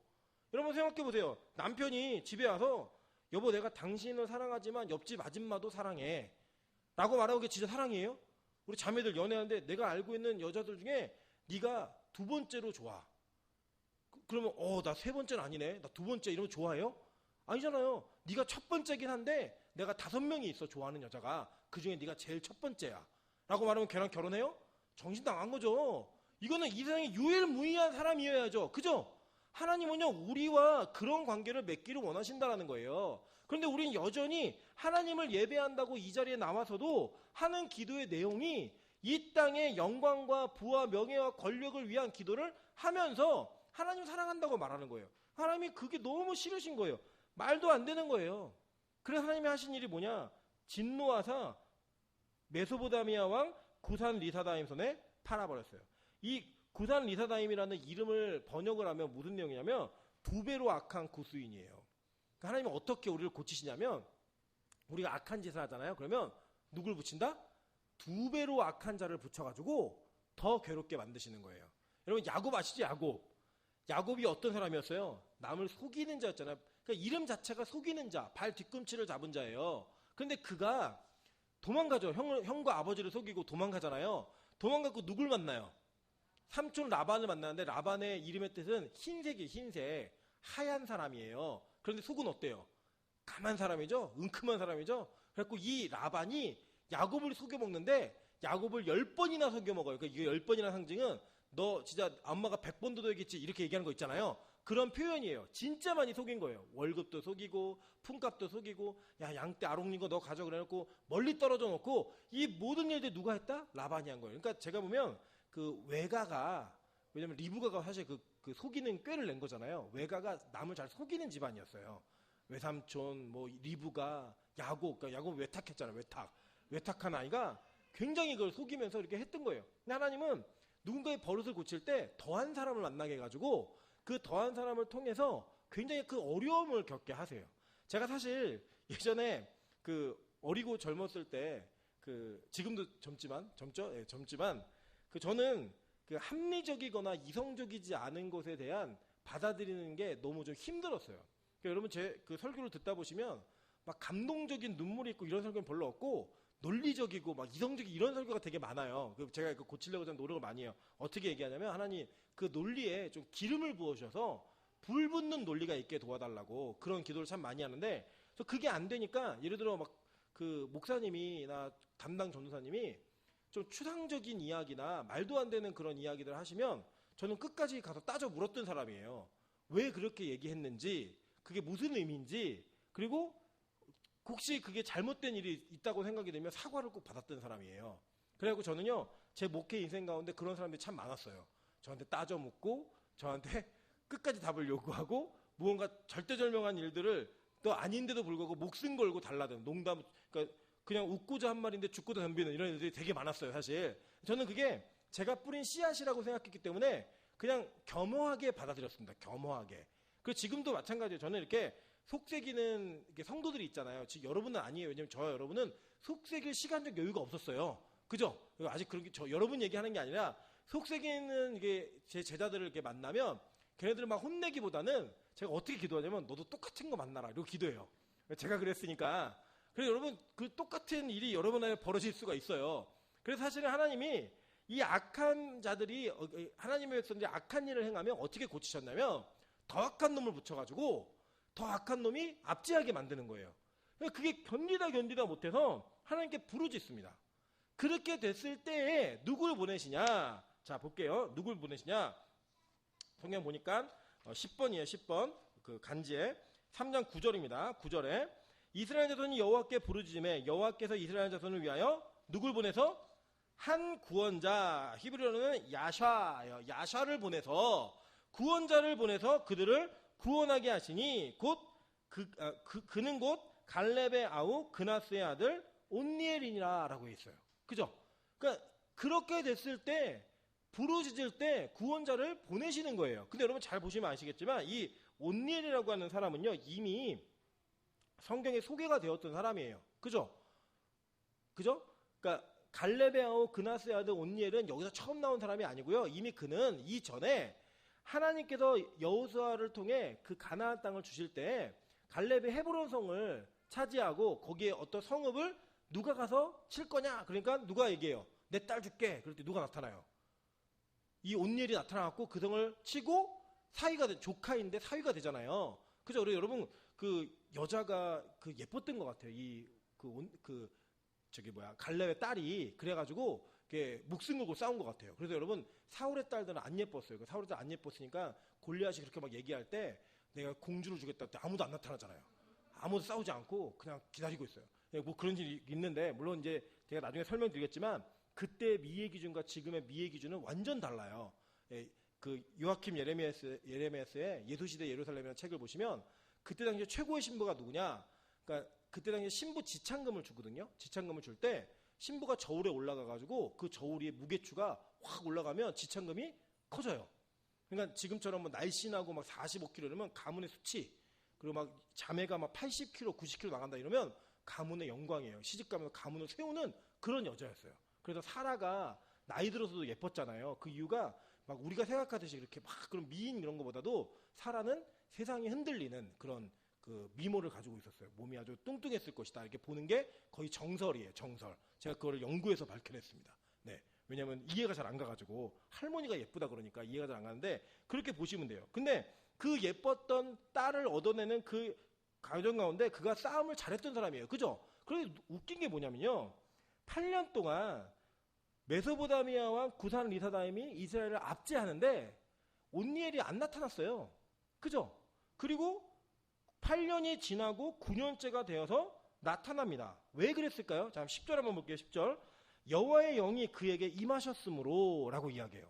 여러분 생각해 보세요. 남편이 집에 와서 여보 내가 당신을 사랑하지만 옆집 아줌마도 사랑해 라고 말하고 그게 진짜 사랑이에요? 우리 자매들 연애하는데 내가 알고 있는 여자들 중에 네가 두 번째로 좋아. 그러면 나 세 번째는 아니네. 나 두 번째 이러면 좋아해요? 아니잖아요. 네가 첫 번째긴 한데 내가 5명이 있어 좋아하는 여자가. 그중에 네가 제일 첫 번째야. 라고 말하면 걔랑 결혼해요? 정신 나간 거죠. 이거는 이 세상에 유일무이한 사람이어야죠. 그죠? 하나님은요 우리와 그런 관계를 맺기를 원하신다는 거예요. 그런데 우리는 여전히 하나님을 예배한다고 이 자리에 나와서도 하는 기도의 내용이 이 땅의 영광과 부와 명예와 권력을 위한 기도를 하면서 하나님 사랑한다고 말하는 거예요. 하나님이 그게 너무 싫으신 거예요. 말도 안 되는 거예요. 그래서 하나님이 하신 일이 뭐냐? 진노하사 메소포타미아 왕 구산 리사다임 손에 팔아버렸어요. 이 구산 리사다임이라는 이름을 번역을 하면 무슨 내용이냐면 2배로 악한 구수인이에요. 그러니까 하나님은 어떻게 우리를 고치시냐면 우리가 악한 짓을 하잖아요. 그러면 누굴 붙인다? 2배로 악한 자를 붙여가지고 더 괴롭게 만드시는 거예요. 여러분 야곱 아시죠? 야곱이 어떤 사람이었어요? 남을 속이는 자였잖아요. 그러니까 이름 자체가 속이는 자, 발 뒤꿈치를 잡은 자예요. 그런데 그가 도망가죠. 형과 아버지를 속이고 도망가잖아요. 도망가고 누굴 만나요? 삼촌 라반을 만나는데 라반의 이름의 뜻은 흰색이에요. 흰색. 하얀 사람이에요. 그런데 속은 어때요? 까만 사람이죠? 은큼한 사람이죠? 그래갖고 이 라반이 야곱을 속여먹는데 야곱을 10번이나 속여먹어요. 그러니까 이 10번이라는 상징은 너 진짜 엄마가 100번도 되겠지 이렇게 얘기하는 거 있잖아요. 그런 표현이에요. 진짜 많이 속인 거예요. 월급도 속이고 품값도 속이고 야 양떼 아롱린 거 너 가져 그래놓고 멀리 떨어져 놓고 이 모든 일들 누가 했다? 라반이 한 거예요. 그러니까 제가 보면 그 외가가 왜냐면 리브가가 사실 그 속이는 꾀를 낸 거잖아요. 외가가 남을 잘 속이는 집안이었어요. 외삼촌 뭐 리브가 야곱 그러니까 야곱 외탁했잖아요. 외탁한 아이가 굉장히 그걸 속이면서 이렇게 했던 거예요. 근데 하나님은 누군가의 버릇을 고칠 때 더한 사람을 만나게 해가지고 그 더한 사람을 통해서 굉장히 그 어려움을 겪게 하세요. 제가 사실 예전에 그 어리고 젊었을 때 그 지금도 젊죠? 예, 젊지만 그 저는 그 합리적이거나 이성적이지 않은 것에 대한 받아들이는 게 너무 좀 힘들었어요. 그러니까 여러분 제 그 설교를 듣다 보시면 막 감동적인 눈물이 있고 이런 설교는 별로 없고 논리적이고 막 이성적인 이런 설교가 되게 많아요. 제가 그 고치려고 좀 노력을 많이 해요. 어떻게 얘기하냐면 하나님 그 논리에 좀 기름을 부어주셔서 불 붙는 논리가 있게 도와달라고 그런 기도를 참 많이 하는데 그게 안 되니까 예를 들어 막 그 목사님이나 담당 전도사님이 좀 추상적인 이야기나 말도 안 되는 그런 이야기들을 하시면 저는 끝까지 가서 따져 물었던 사람이에요. 왜 그렇게 얘기했는지 그게 무슨 의미인지 그리고 혹시 그게 잘못된 일이 있다고 생각이 되면 사과를 꼭 받았던 사람이에요. 그래갖고 저는요 제 목회 인생 가운데 그런 사람들이 참 많았어요. 저한테 따져 묻고 저한테 끝까지 답을 요구하고 무언가 절대절명한 일들을 또 아닌데도 불구하고 목숨 걸고 달라든 농담 그러니까 그냥 웃고자 한 말인데 죽고도 덤비는 이런 일들이 되게 많았어요. 사실 저는 그게 제가 뿌린 씨앗이라고 생각했기 때문에 그냥 겸허하게 받아들였습니다. 겸허하게. 그리고 지금도 마찬가지예요. 저는 이렇게 속삭이는 성도들이 있잖아요. 지금 여러분은 아니에요. 왜냐면 저와 여러분은 속삭일 시간적 여유가 없었어요. 그죠? 아직 그렇게 여러분 얘기하는 게 아니라 속삭이는 이게 제 제자들을 이렇게 만나면 걔네들을 막 혼내기보다는 제가 어떻게 기도하냐면 너도 똑같은 거 만나라 이러고 기도해요. 제가 그랬으니까. 그래서 여러분 그 똑같은 일이 여러분 안에 벌어질 수가 있어요. 그래서 사실은 하나님이 이 악한 자들이 하나님의 백성들이 악한 일을 행하면 어떻게 고치셨냐면 더 악한 놈을 붙여가지고 더 악한 놈이 압제하게 만드는 거예요. 그게 견디다 못해서 하나님께 부르짖습니다. 그렇게 됐을 때에 누굴 보내시냐? 자 볼게요. 누굴 보내시냐? 성경 보니까 10번이에요. 10번 그 간지에 3장 9절입니다. 9절에 이스라엘 자손이 여호와께 부르짖음에 여호와께서 이스라엘 자손을 위하여 누굴 보내서 한 구원자, 히브리어로는 야샤를 보내서 구원자를 보내서 그들을 구원하게 하시니 그는 곧 갈렙의 아우 그나스의 아들 온니엘이니라라고 있어요. 그죠? 그러니까 그렇게 됐을 때 부르짖을 때 구원자를 보내시는 거예요. 근데 여러분 잘 보시면 아시겠지만 이 온니엘이라고 하는 사람은요 이미 성경에 소개가 되었던 사람이에요. 그죠? 그러니까 갈렙의 아우 그나스의 아들 온니엘은 여기서 처음 나온 사람이 아니고요. 이미 그는 이전에 하나님께서 여호수아를 통해 그 가나안 땅을 주실 때 갈렙의 헤브론 성을 차지하고 거기에 어떤 성읍을 누가 가서 칠 거냐? 그러니까 누가 얘기해요. 내 딸 줄게. 그럴 때 누가 나타나요? 이 온니엘이 나타나갖고 그 성을 치고 조카인데 사위가 되잖아요. 그죠? 여러분 그 여자가 그 예뻤던 것 같아요. 갈렙의 딸이 그래가지고 목숨 걸고 싸운 것 같아요. 그래서 여러분 사울의 딸들은 안 예뻤어요. 사울의 딸 안 예뻤으니까 골리앗이 그렇게 막 얘기할 때 내가 공주를 주겠다 할 때 아무도 안 나타나잖아요. 아무도 싸우지 않고 그냥 기다리고 있어요. 뭐 그런 일이 있는데 물론 이제 제가 나중에 설명드리겠지만 그때 미의 기준과 지금의 미의 기준은 완전 달라요. 그 요아킴 예레미야스의 예수시대 예루살렘이라는 책을 보시면 그때 당시에 최고의 신부가 누구냐? 그러니까 그때 당시에 신부 지창금을 주거든요. 지창금을 줄 때 신부가 저울에 올라가가지고 그 저울 위에 무게추가 확 올라가면 지창금이 커져요. 그러니까 지금처럼 뭐 날씬하고 막 45kg 이러면 가문의 수치, 그리고 막 자매가 막 80kg, 90kg 나간다 이러면 가문의 영광이에요. 시집가면서 가문을 세우는 그런 여자였어요. 그래서 사라가 나이 들어서도 예뻤잖아요. 그 이유가 막 우리가 생각하듯이 이렇게 막 그런 미인 이런 것보다도 사라는 세상이 흔들리는 그런 그 미모를 가지고 있었어요. 몸이 아주 뚱뚱했을 것이다. 이렇게 보는 게 거의 정설이에요. 정설. 제가 그거를 연구해서 밝혀냈습니다. 네. 왜냐하면 이해가 잘 안 가가지고 할머니가 예쁘다 그러니까 이해가 잘 안 가는데 그렇게 보시면 돼요. 근데 그 예뻤던 딸을 얻어내는 그 가정 가운데 그가 싸움을 잘했던 사람이에요. 그죠? 그런데 웃긴 게 뭐냐면요. 8년 동안 메소포타미아 왕 구산 리사다임이 이스라엘을 압제하는데 온니엘이 안 나타났어요. 그죠? 그리고 8년이 지나고 9년째가 되어서 나타납니다. 왜 그랬을까요? 자, 10절 한번 볼게요. 10절. 여호와의 영이 그에게 임하셨으므로 라고 이야기해요.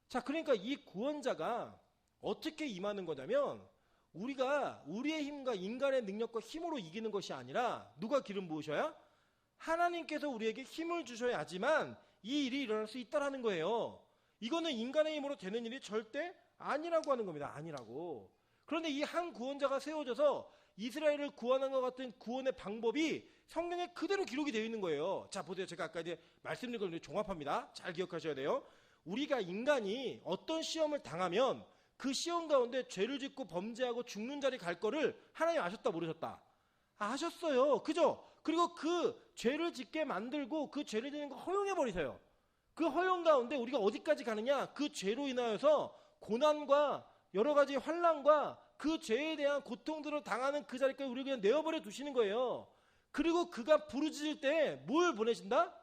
자, 그러니까 이 구원자가 어떻게 임하는 거냐면 우리가 우리의 힘과 인간의 능력과 힘으로 이기는 것이 아니라 누가 기름 부으셔야? 하나님께서 우리에게 힘을 주셔야지만 이 일이 일어날 수 있다라는 거예요. 이거는 인간의 힘으로 되는 일이 절대 아니라고 하는 겁니다. 아니라고. 그런데 이 한 구원자가 세워져서 이스라엘을 구원한 것 같은 구원의 방법이 성경에 그대로 기록이 되어 있는 거예요. 자, 보세요. 제가 아까 이제 말씀드린 걸 종합합니다. 잘 기억하셔야 돼요. 우리가 인간이 어떤 시험을 당하면 그 시험 가운데 죄를 짓고 범죄하고 죽는 자리 갈 거를 하나님 아셨다 모르셨다? 아셨어요. 그죠? 그리고 그 죄를 짓게 만들고 그 죄를 짓는 거 허용해버리세요. 그 허용 가운데 우리가 어디까지 가느냐? 그 죄로 인하여서 고난과 여러 가지 환난과 그 죄에 대한 고통들을 당하는 그 자리까지 우리를 그냥 내어버려 두시는 거예요. 그리고 그가 부르짖을 때 뭘 보내신다?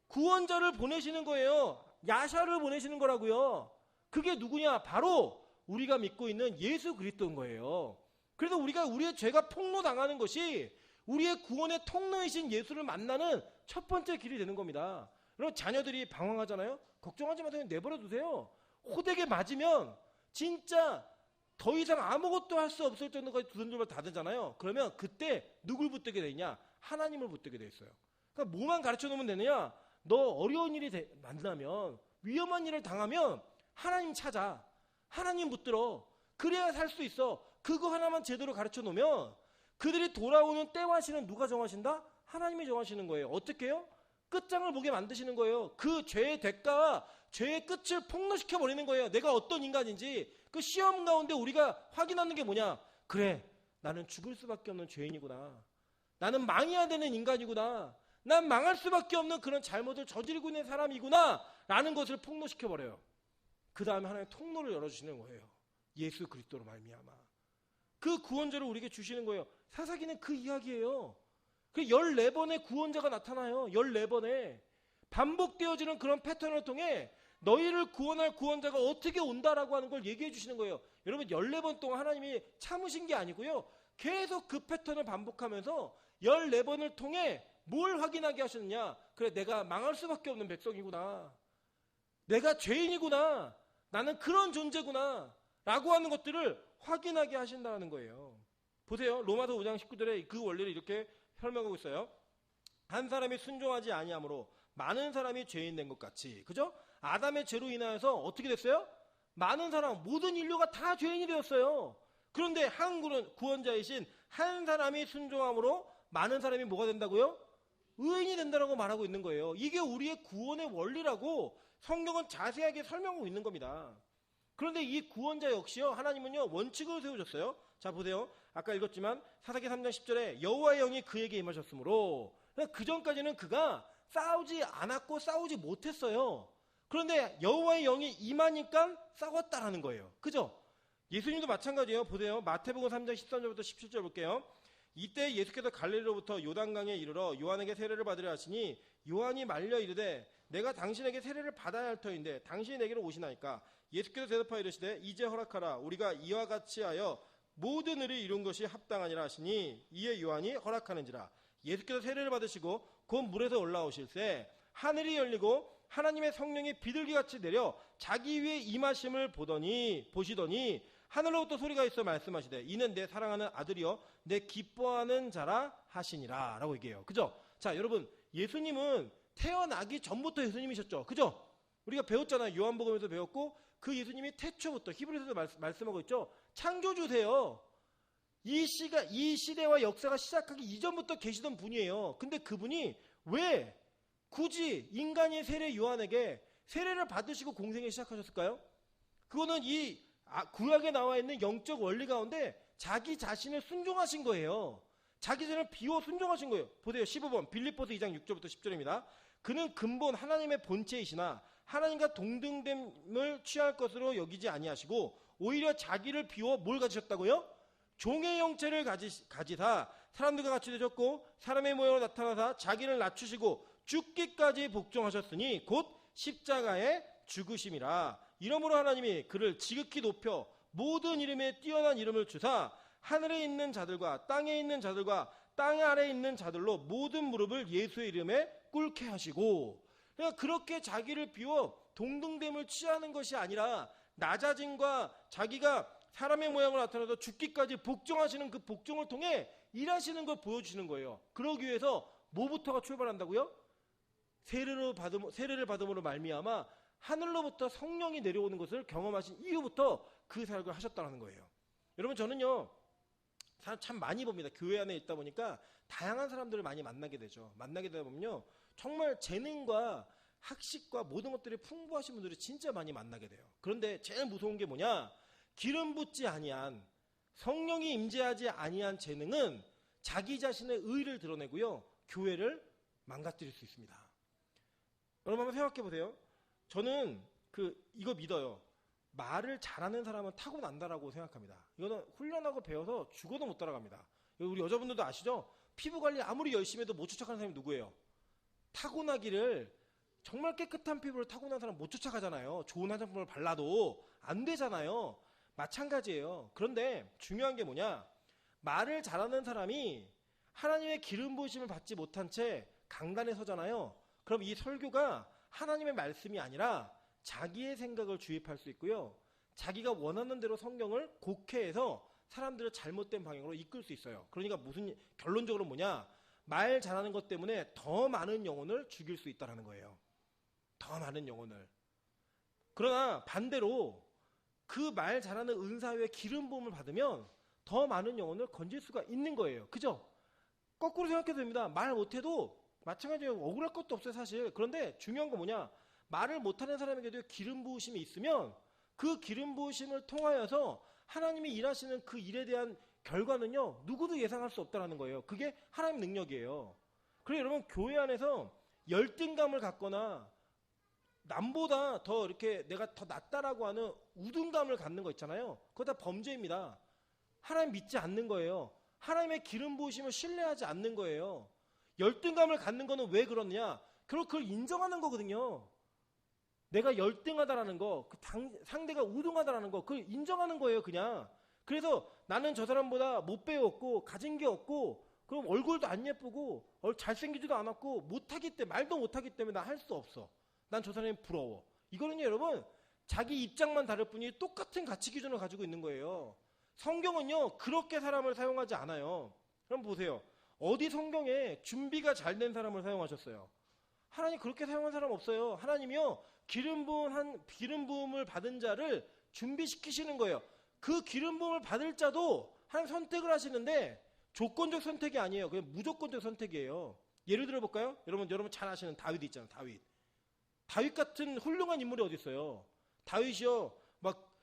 구원자를 보내시는 거예요. 야샤를 보내시는 거라고요. 그게 누구냐? 바로 우리가 믿고 있는 예수 그리스도인 거예요. 그래서 우리가 우리의 죄가 폭로당하는 것이 우리의 구원의 통로이신 예수를 만나는 첫 번째 길이 되는 겁니다. 여러분 자녀들이 방황하잖아요. 걱정하지 마세요. 내버려 두세요. 호되게 맞으면 진짜 더 이상 아무것도 할 수 없을 정도까지 두손들발 다 되잖아요. 그러면 그때 누굴 붙들게 되냐? 하나님을 붙들게 돼 있어요. 그러니까 뭐만 가르쳐 놓으면 되느냐? 너 어려운 일이 만나면 위험한 일을 당하면 하나님 찾아. 하나님 붙들어. 그래야 살 수 있어. 그거 하나만 제대로 가르쳐 놓으면 그들이 돌아오는 때와 시는 누가 정하신다? 하나님이 정하시는 거예요. 어떻게 해요? 끝장을 보게 만드시는 거예요. 그 죄의 대가와 죄의 끝을 폭로시켜 버리는 거예요. 내가 어떤 인간인지. 그 시험 가운데 우리가 확인하는 게 뭐냐? 그래, 나는 죽을 수밖에 없는 죄인이구나. 나는 망해야 되는 인간이구나. 난 망할 수밖에 없는 그런 잘못을 저지르고 있는 사람이구나 라는 것을 폭로시켜 버려요. 그 다음에 하나님 통로를 열어주시는 거예요. 예수 그리스도로 말미암아 그 구원자를 우리에게 주시는 거예요. 사사기는 그 이야기예요. 그 14번의 구원자가 나타나요. 14번에 반복되어지는 그런 패턴을 통해 너희를 구원할 구원자가 어떻게 온다라고 하는 걸 얘기해 주시는 거예요. 여러분 14번 동안 하나님이 참으신 게 아니고요. 계속 그 패턴을 반복하면서 14번을 통해 뭘 확인하게 하셨느냐? 그래, 내가 망할 수밖에 없는 백성이구나. 내가 죄인이구나. 나는 그런 존재구나. 라고 하는 것들을 확인하게 하신다는 거예요. 보세요. 로마서 5장 19절에 그 원리를 이렇게 설명하고 있어요. 한 사람이 순종하지 아니함으로 많은 사람이 죄인 된 것 같이. 그죠? 아담의 죄로 인하여서 어떻게 됐어요? 많은 사람, 모든 인류가 다 죄인이 되었어요. 그런데 한 구원자이신 한 사람이 순종함으로 많은 사람이 뭐가 된다고요? 의인이 된다고 말하고 있는 거예요. 이게 우리의 구원의 원리라고 성경은 자세하게 설명하고 있는 겁니다. 그런데 이 구원자 역시요, 하나님은요 원칙을 세우셨어요. 자 보세요. 아까 읽었지만 사사기 3장 10절에 여호와의 영이 그에게 임하셨으므로, 그 전까지는 그가 싸우지 않았고 싸우지 못했어요. 그런데 여호와의 영이 임하니까 싸웠다라는 거예요. 그죠? 예수님도 마찬가지예요. 보세요. 마태복음 3장 13절부터 17절 볼게요. 이때 예수께서 갈릴리로부터 요단강에 이르러 요한에게 세례를 받으려 하시니 요한이 말려 이르되 내가 당신에게 세례를 받아야 할 터인데 당신이 내게로 오시나이까. 예수께서 대답하여 이르시되 이제 허락하라. 우리가 이와 같이 하여 모든 의를 이룬 것이 합당하니라 하시니 이에 요한이 허락하는지라. 예수께서 세례를 받으시고 곧 물에서 올라오실새 하늘이 열리고 하나님의 성령이 비둘기같이 내려 자기 위에 임하심을 보시더니 하늘로부터 소리가 있어 말씀하시되 이는 내 사랑하는 아들이여 내 기뻐하는 자라 하시니라 라고 얘기해요. 그죠? 자 여러분, 예수님은 태어나기 전부터 예수님이셨죠. 그죠? 우리가 배웠잖아요. 요한복음에서 배웠고 그 예수님이 태초부터 히브리서도 말씀하고 있죠. 창조주세요. 이 시대와 역사가 시작하기 이전부터 계시던 분이에요. 근데 그분이 왜 굳이 인간인 세례 요한에게 세례를 받으시고 공생을 시작하셨을까요? 그거는 이 구약에 나와 있는 영적 원리 가운데 자기 자신을 순종하신 거예요. 자기 자신을 비워 순종하신 거예요. 보세요. 15번 빌립보서 2장 6절부터 10절입니다. 그는 근본 하나님의 본체이시나 하나님과 동등됨을 취할 것으로 여기지 아니하시고 오히려 자기를 비워 뭘 가지셨다고요? 종의 형체를 가지사 사람들과 같이 되셨고 사람의 모양으로 나타나사 자기를 낮추시고 죽기까지 복종하셨으니 곧 십자가에 죽으심이라. 이러므로 하나님이 그를 지극히 높여 모든 이름에 뛰어난 이름을 주사 하늘에 있는 자들과 땅에 있는 자들과 땅 아래에 있는 자들로 모든 무릎을 예수의 이름에 꿇게 하시고. 그러니까 그렇게 자기를 비워 동등됨을 취하는 것이 아니라 낮아짐과 자기가 사람의 모양으로 나타나서 죽기까지 복종하시는 그 복종을 통해 일하시는 걸 보여주시는 거예요. 그러기 위해서 뭐부터가 출발한다고요? 세례를 받음으로 말미암아 하늘로부터 성령이 내려오는 것을 경험하신 이후부터 그 사역을 하셨다는 거예요. 여러분, 저는요 사람 참 많이 봅니다. 교회 안에 있다 보니까 다양한 사람들을 많이 만나게 되죠. 만나게 되다 보면요 정말 재능과 학식과 모든 것들이 풍부하신 분들이 진짜 많이 만나게 돼요. 그런데 제일 무서운 게 뭐냐? 기름 붓지 아니한, 성령이 임재하지 아니한 재능은 자기 자신의 의의를 드러내고요 교회를 망가뜨릴 수 있습니다. 여러분 한번 생각해 보세요. 저는 이거 믿어요. 말을 잘하는 사람은 타고난다라고 생각합니다. 이거는 훈련하고 배워서 죽어도 못 따라갑니다. 우리 여자분들도 아시죠? 피부 관리 아무리 열심히 해도 못 쫓아가는 사람이 누구예요? 타고나기를, 정말 깨끗한 피부를 타고난 사람 못 쫓아가잖아요. 좋은 화장품을 발라도 안 되잖아요. 마찬가지예요. 그런데 중요한 게 뭐냐? 말을 잘하는 사람이 하나님의 기름 부으심을 받지 못한 채 강단에 서잖아요. 그럼 이 설교가 하나님의 말씀이 아니라 자기의 생각을 주입할 수 있고요. 자기가 원하는 대로 성경을 곡해해서 사람들을 잘못된 방향으로 이끌 수 있어요. 그러니까 결론적으로 뭐냐? 말 잘하는 것 때문에 더 많은 영혼을 죽일 수 있다는 거예요. 더 많은 영혼을. 그러나 반대로 그 말 잘하는 은사 외에 기름 부음을 받으면 더 많은 영혼을 건질 수가 있는 거예요. 그죠? 거꾸로 생각해도 됩니다. 말 못해도 마찬가지로 억울할 것도 없어요, 사실. 그런데 중요한 건 뭐냐? 말을 못하는 사람에게도 기름 부으심이 있으면 그 기름 부으심을 통하여서 하나님이 일하시는 그 일에 대한 결과는요, 누구도 예상할 수 없다는 거예요. 그게 하나님 능력이에요. 그래서 여러분, 교회 안에서 열등감을 갖거나 남보다 더 이렇게 내가 더 낫다라고 하는 우둔감을 갖는 거 있잖아요. 그거 다 범죄입니다. 하나님 믿지 않는 거예요. 하나님의 기름 부으심을 신뢰하지 않는 거예요. 열등감을 갖는 거는 왜 그러느냐? 그걸 인정하는 거거든요. 내가 열등하다라는 거, 상대가 우등하다라는 거, 그걸 인정하는 거예요, 그냥. 그래서 나는 저 사람보다 못 배웠고, 가진 게 없고, 그럼 얼굴도 안 예쁘고, 잘생기지도 않았고, 못하기 때문에, 말도 못하기 때문에 나 할 수 없어. 난 저 사람이 부러워. 이거는요, 여러분, 자기 입장만 다를 뿐이 똑같은 가치 기준을 가지고 있는 거예요. 성경은요, 그렇게 사람을 사용하지 않아요. 그럼 보세요. 어디 성경에 준비가 잘 된 사람을 사용하셨어요? 하나님 그렇게 사용한 사람 없어요. 하나님이요, 기름 부음을 받은 자를 준비시키시는 거예요. 그 기름 부음을 받을 자도 하나님 선택을 하시는데 조건적 선택이 아니에요. 그냥 무조건적 선택이에요. 예를 들어 볼까요? 여러분 잘 아시는 다윗 있잖아요. 다윗 같은 훌륭한 인물이 어디 있어요? 다윗이요, 막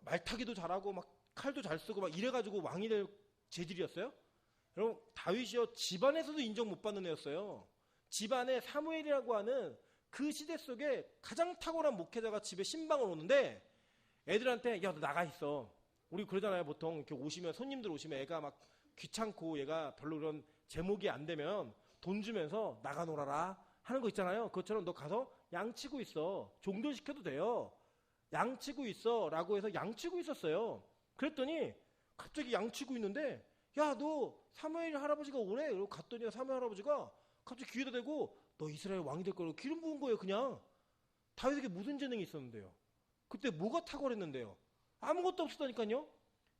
말타기도 잘하고 막 칼도 잘 쓰고 막 이래가지고 왕이 될 재질이었어요? 여러분, 다윗이요, 집안에서도 인정 못 받는 애였어요. 집안에 사무엘이라고 하는 그 시대 속에 가장 탁월한 목회자가 집에 신방을 오는데 애들한테, 야, 너 나가 있어. 우리 그러잖아요. 보통 이렇게 손님들 오시면 애가 막 귀찮고 얘가 별로 그런 제목이 안 되면 돈 주면서 나가 놀아라 하는 거 있잖아요. 그것처럼 너 가서 양치고 있어. 종전시켜도 돼요. 양치고 있어 라고 해서 양치고 있었어요. 그랬더니 갑자기 양치고 있는데, 야, 너 사무엘 할아버지가 오래. 그러고 갔더니 사무엘 할아버지가 갑자기 귀에다 대고 너 이스라엘 왕이 될 거라고 기름 부은 거예요. 그냥. 다윗에게 무슨 재능이 있었는데요? 그때 뭐가 탁월했는데요? 아무것도 없었다니까요.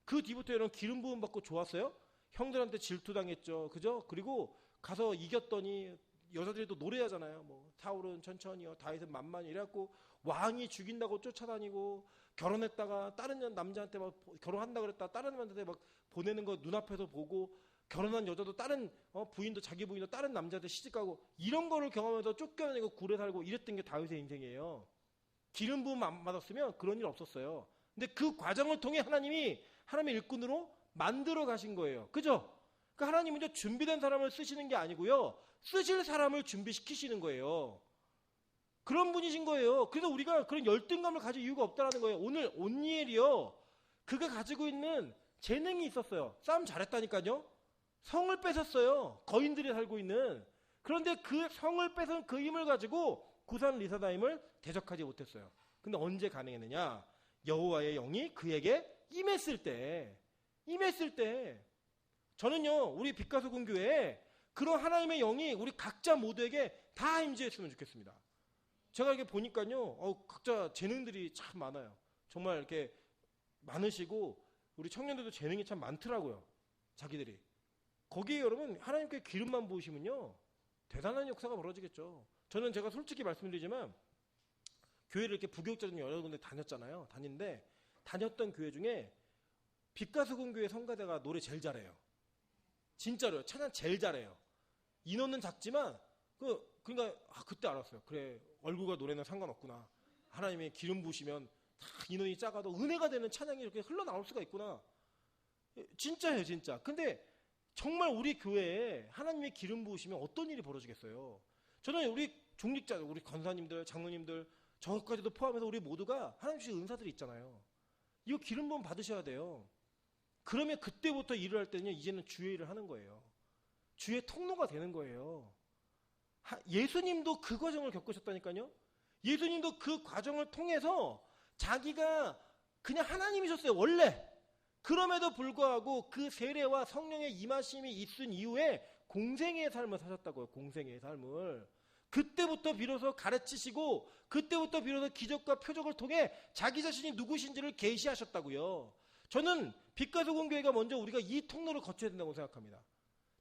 그 뒤부터 여러분 기름 부음 받고 좋았어요? 형들한테 질투당했죠. 그죠? 그리고 가서 이겼더니 여자들이 또 노래하잖아요. 뭐 사울은 천천히요, 다윗은 만만히. 이래갖고 왕이 죽인다고 쫓아다니고, 결혼했다가 다른 남자한테 막 결혼한다 그랬다 다른 남자한테 막 보내는 거 눈앞에서 보고, 결혼한 여자도 다른 부인도 자기 부인도 다른 남자한테 시집가고, 이런 거를 경험해서 쫓겨내고 굴에 살고 이랬던 게 다윗의 인생이에요. 기름 부음 안 받았으면 그런 일 없었어요. 근데 그 과정을 통해 하나님의 일꾼으로 만들어 가신 거예요. 그죠? 그러니까 하나님은 준비된 사람을 쓰시는 게 아니고요, 쓰실 사람을 준비시키시는 거예요. 그런 분이신 거예요. 그래서 우리가 그런 열등감을 가질 이유가 없다는 거예요. 오늘 온니엘이요, 그가 가지고 있는 재능이 있었어요. 싸움 잘했다니까요. 성을 뺏었어요. 거인들이 살고 있는. 그런데 그 성을 뺏은 그 힘을 가지고 구산 리사다임을 대적하지 못했어요. 근데 언제 가능했느냐? 여호와의 영이 그에게 임했을 때. 저는요, 우리 빛가소금 교회에 그런 하나님의 영이 우리 각자 모두에게 다 임재했으면 좋겠습니다. 제가 이렇게 보니까요, 각자 재능들이 참 많아요. 정말 이렇게 많으시고, 우리 청년들도 재능이 참 많더라고요. 자기들이. 거기에 여러분, 하나님께 기름만 부으시면요, 대단한 역사가 벌어지겠죠. 저는 제가 솔직히 말씀드리지만, 교회를 이렇게 부교육자 중 여러 군데 다녔잖아요. 다녔던 교회 중에 빛가소금 교회 성가대가 노래 제일 잘해요. 진짜로요. 찬양 제일 잘해요. 인원은 작지만, 그러니까 그때 알았어요. 그래, 얼굴과 노래는 상관없구나. 하나님의 기름 부으시면 다 인원이 작아도 은혜가 되는 찬양이 이렇게 흘러나올 수가 있구나. 진짜예요, 진짜. 근데 정말 우리 교회에 하나님의 기름 부으시면 어떤 일이 벌어지겠어요? 저는 우리 중직자들, 우리 권사님들, 장로님들, 저까지도 포함해서 우리 모두가 하나님 주신 은사들이 있잖아요. 이거 기름 부음 받으셔야 돼요. 그러면 그때부터 일을 할 때는 이제는 주의 일을 하는 거예요. 주의 통로가 되는 거예요. 예수님도 그 과정을 겪으셨다니까요. 예수님도 그 과정을 통해서 자기가 그냥 하나님이셨어요, 원래. 그럼에도 불구하고 그 세례와 성령의 임하심이 있은 이후에 공생애의 삶을 사셨다고요. 공생애의 삶을. 그때부터 비로소 가르치시고, 그때부터 비로소 기적과 표적을 통해 자기 자신이 누구신지를 계시하셨다고요. 저는 빛가소금 교회가 먼저 우리가 이 통로를 거쳐야 된다고 생각합니다.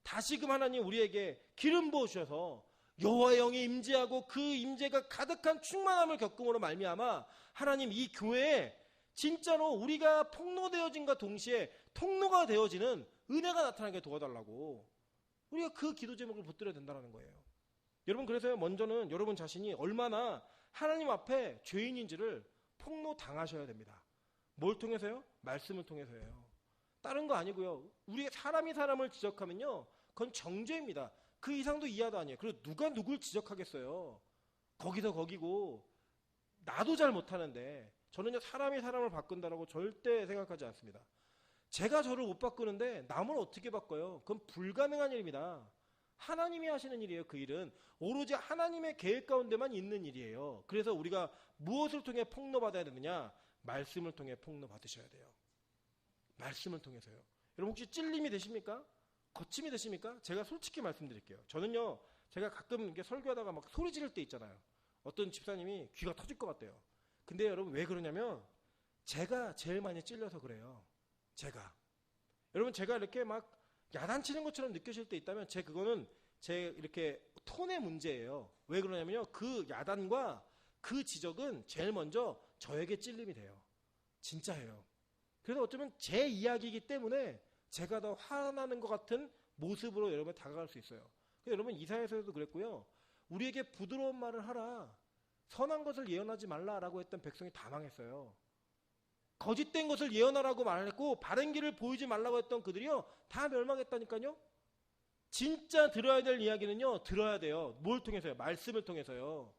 다시금 하나님 우리에게 기름 부으셔서 여호와의 영이 임재하고 그 임재가 가득한 충만함을 겪음으로 말미암아 하나님 이 교회에 진짜로 우리가 폭로되어진과 동시에 통로가 되어지는 은혜가 나타나게 도와달라고, 우리가 그 기도 제목을 붙들어야 된다는 거예요. 여러분, 그래서 먼저는 여러분 자신이 얼마나 하나님 앞에 죄인인지를 폭로당하셔야 됩니다. 뭘 통해서요? 말씀을 통해서요. 다른 거 아니고요. 우리 사람이 사람을 지적하면요, 그건 정죄입니다. 그 이상도 이하도 아니에요. 그리고 누가 누굴 지적하겠어요? 거기서 거기고 나도 잘 못하는데. 저는요, 사람이 사람을 바꾼다라고 절대 생각하지 않습니다. 제가 저를 못 바꾸는데 남을 어떻게 바꿔요? 그건 불가능한 일입니다. 하나님이 하시는 일이에요. 그 일은 오로지 하나님의 계획 가운데만 있는 일이에요. 그래서 우리가 무엇을 통해 폭로받아야 되느냐? 말씀을 통해 폭로받으셔야 돼요. 말씀을 통해서요. 여러분 혹시 찔림이 되십니까? 거침이 되십니까? 제가 솔직히 말씀드릴게요. 저는요, 제가 가끔 이렇게 설교하다가 막 소리 지를 때 있잖아요. 어떤 집사님이 귀가 터질 것 같대요. 근데 여러분 왜 그러냐면 제가 제일 많이 찔려서 그래요. 여러분 제가 이렇게 막 야단치는 것처럼 느껴질 때 있다면 그거는 제 이렇게 톤의 문제예요. 왜 그러냐면요, 그 야단과 그 지적은 제일 먼저 저에게 찔림이 돼요. 진짜예요. 그래서 어쩌면 제 이야기이기 때문에 제가 더 화나는 것 같은 모습으로 여러분 다가갈 수 있어요. 그래서 여러분 이사야서에도 그랬고요. 우리에게 부드러운 말을 하라. 선한 것을 예언하지 말라라고 했던 백성이 다 망했어요. 거짓된 것을 예언하라고 말했고 바른 길을 보이지 말라고 했던 그들이요, 다 멸망했다니까요. 진짜 들어야 될 이야기는요, 들어야 돼요. 뭘 통해서요? 말씀을 통해서요.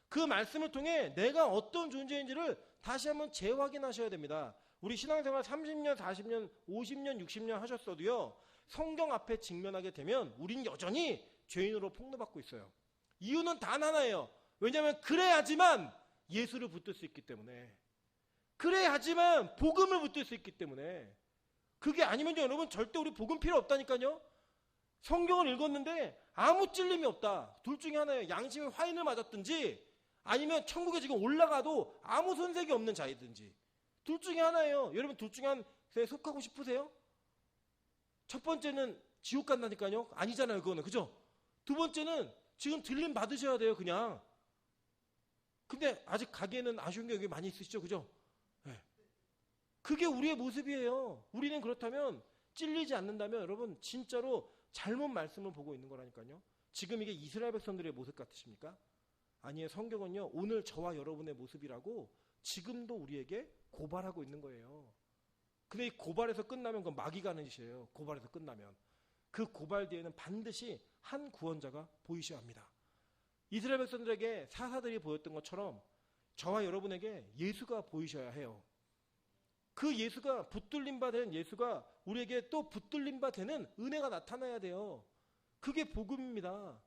그 말씀을 통해 내가 어떤 존재인지를 다시 한번 재확인하셔야 됩니다. 우리 신앙생활 30년, 40년, 50년, 60년 하셨어도요, 성경 앞에 직면하게 되면 우린 여전히 죄인으로 폭로받고 있어요. 이유는 단 하나예요. 왜냐하면 그래야지만 예수를 붙들 수 있기 때문에, 그래야지만 복음을 붙들 수 있기 때문에. 그게 아니면요, 여러분 절대 우리 복음 필요 없다니까요. 성경을 읽었는데 아무 찔림이 없다. 둘 중에 하나예요. 양심의 화인을 맞았든지 아니면 천국에 지금 올라가도 아무 손색이 없는 자이든지. 둘 중에 하나예요. 여러분 둘 중에 한에 속하고 싶으세요? 첫 번째는 지옥 간다니까요. 아니잖아요, 그거는. 그죠? 두 번째는 지금 들림 받으셔야 돼요, 그냥. 근데 아직 가기에는 아쉬운 게 여기 많이 있으시죠, 그죠? 네. 그게 우리의 모습이에요. 우리는 그렇다면, 찔리지 않는다면 여러분 진짜로 잘못 말씀을 보고 있는 거라니까요. 지금 이게 이스라엘 백성들의 모습 같으십니까? 아니에요. 성경은요, 오늘 저와 여러분의 모습이라고 지금도 우리에게 고발하고 있는 거예요. 근데 이 고발에서 끝나면 그건 마귀가 가는 짓이에요. 고발에서 끝나면. 그 고발 뒤에는 반드시 한 구원자가 보이셔야 합니다. 이스라엘 백성들에게 사사들이 보였던 것처럼 저와 여러분에게 예수가 보이셔야 해요. 그 예수가, 붙들림 바 된 예수가 우리에게 또 붙들림 바 되는 은혜가 나타나야 돼요. 그게 복음입니다.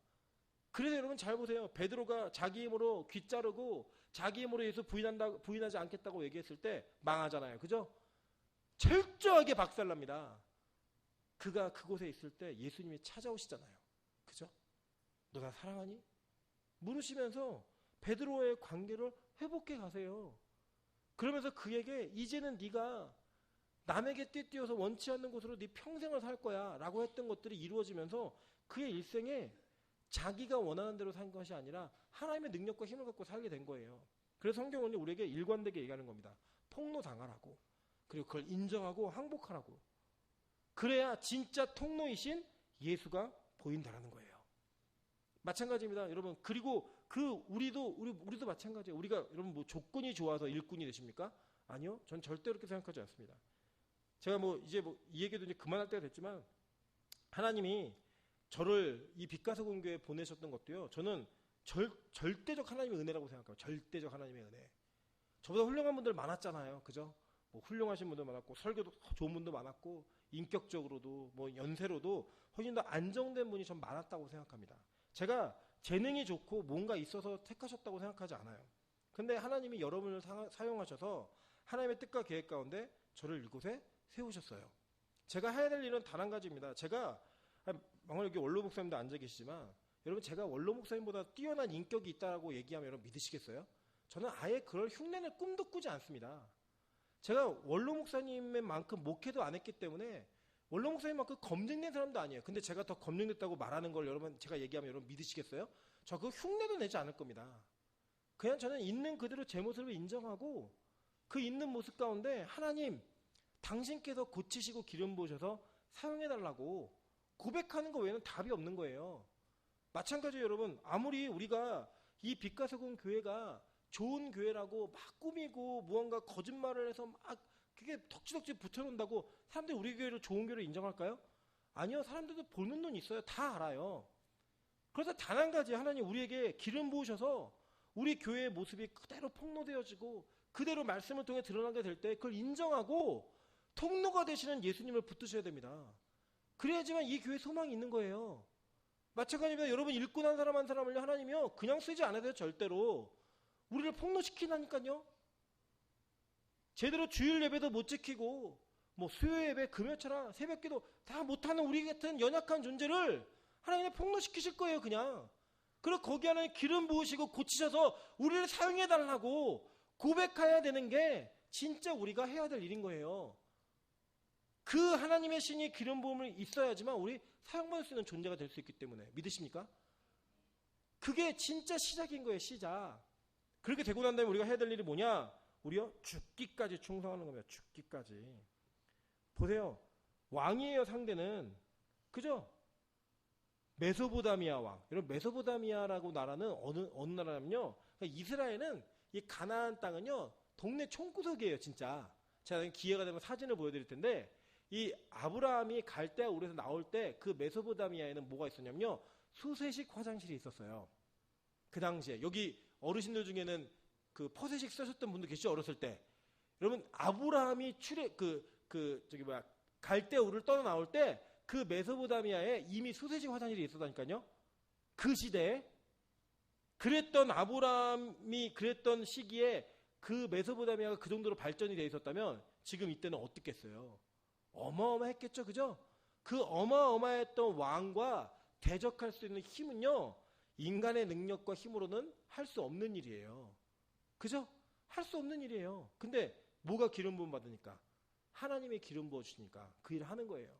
그래서 여러분 잘 보세요. 베드로가 자기 힘으로 귀 자르고 자기 힘으로 예수 부인하지 않겠다고 얘기했을 때 망하잖아요. 그죠? 철저하게 박살납니다. 그가 그곳에 있을 때 예수님이 찾아오시잖아요. 그죠? 너 나 사랑하니? 물으시면서 베드로와의 관계를 회복해 가세요. 그러면서 그에게 이제는 네가 남에게 떼띄어서 원치 않는 곳으로 네 평생을 살 거야 라고 했던 것들이 이루어지면서 그의 일생에 자기가 원하는 대로 산 것이 아니라 하나님의 능력과 힘을 갖고 살게 된 거예요. 그래서 성경은 우리에게 일관되게 얘기하는 겁니다. 폭로당하라고, 그리고 그걸 인정하고 항복하라고. 그래야 진짜 통로이신 예수가 보인다라는 거예요. 마찬가지입니다, 여러분. 그리고 우리도 마찬가지예요. 우리가 여러분 뭐 조건이 좋아서 일꾼이 되십니까? 아니요, 전 절대 그렇게 생각하지 않습니다. 제가 이제 이 얘기도 이제 그만할 때가 됐지만 하나님이 저를 이 빛가서 공교에 보내셨던 것도요, 저는 절대적 하나님의 은혜라고 생각해요. 절대적 하나님의 은혜. 저보다 훌륭한 분들 많았잖아요, 그죠? 뭐 훌륭하신 분들 많았고 설교도 좋은 분도 많았고 인격적으로도 뭐 연세로도 훨씬 더 안정된 분이 좀 많았다고 생각합니다. 제가 재능이 좋고 뭔가 있어서 택하셨다고 생각하지 않아요. 근데 하나님이 여러분을 사용하셔서 하나님의 뜻과 계획 가운데 저를 이곳에 세우셨어요. 제가 해야 될 일은 단 한 가지입니다. 제가 방금 여기 원로 목사님도 앉아 계시지만 여러분, 제가 원로 목사님보다 뛰어난 인격이 있다고 얘기하면 여러분 믿으시겠어요? 저는 아예 그럴 흉내낼 꿈도 꾸지 않습니다. 제가 원로 목사님만큼 목회도 안 했기 때문에 원로 목사님만큼 검증된 사람도 아니에요. 근데 제가 더 검증됐다고 말하는 걸 여러분, 제가 얘기하면 여러분 믿으시겠어요? 저 그 흉내도 내지 않을 겁니다. 그냥 저는 있는 그대로 제 모습을 인정하고 그 있는 모습 가운데 하나님, 당신께서 고치시고 기름 부으셔서 사용해달라고 고백하는 거 외에는 답이 없는 거예요. 마찬가지로 여러분, 아무리 우리가 이 빛과 소금 교회가 좋은 교회라고 막 꾸미고 무언가 거짓말을 해서 막 그게 덕지덕지 붙여놓는다고 사람들이 우리 교회를 좋은 교회로 인정할까요? 아니요. 사람들도 보는 눈이 있어요. 다 알아요. 그래서 단 한 가지 하나님 우리에게 기름 부으셔서 우리 교회의 모습이 그대로 폭로되어지고 그대로 말씀을 통해 드러나게 될 때 그걸 인정하고 통로가 되시는 예수님을 붙드셔야 됩니다. 그래야지만 이 교회에 소망이 있는 거예요. 마찬가지입니다. 여러분 일꾼 한 사람 한 사람을요 하나님이요 그냥 쓰지 않아야 돼요. 절대로. 우리를 폭로시키나니까요. 제대로 주일 예배도 못 지키고 뭐 수요 예배, 금요철학, 새벽기도 다 못하는 우리 같은 연약한 존재를 하나님이 폭로시키실 거예요. 그냥. 그리고 거기 안에 기름 부으시고 고치셔서 우리를 사용해달라고 고백해야 되는 게 진짜 우리가 해야 될 일인 거예요. 그 하나님의 신이 기름 부음을 있어야지만 우리 사용받을 수 있는 존재가 될 수 있기 때문에 믿으십니까? 그게 진짜 시작인 거예요. 시작. 그렇게 되고 난 다음에 우리가 해야 될 일이 뭐냐? 우리요 죽기까지 충성하는 겁니다. 죽기까지. 보세요. 왕이에요. 상대는. 그죠? 메소포타미아 왕. 여러분 메소포타미아라고 나라는 어느 나라냐면요. 그러니까 이스라엘은 이 가나안 땅은요. 동네 총구석이에요. 진짜. 제가 기회가 되면 사진을 보여드릴 텐데 이 아브라함이 갈대아 우르에서 나올 때 그 메소포타미아에는 뭐가 있었냐면요. 수세식 화장실이 있었어요. 그 당시에. 여기 어르신들 중에는 그 퍼세식 쓰셨던 분들 계시죠? 어렸을 때. 여러분 아브라함이 갈대아 우르를 떠나 나올 때 그 메소포타미아에 이미 수세식 화장실이 있었다니까요. 그 시대에 그랬던 아브라함이 그랬던 시기에 그 메소포타미아가 그 정도로 발전이 되어 있었다면 지금 이때는 어떻겠어요? 어마어마했겠죠. 그죠? 그 어마어마했던 왕과 대적할 수 있는 힘은요. 인간의 능력과 힘으로는 할 수 없는 일이에요. 그죠? 할 수 없는 일이에요. 근데 뭐가 기름 부음 받으니까? 하나님의 기름 부어 주시니까 그 일을 하는 거예요.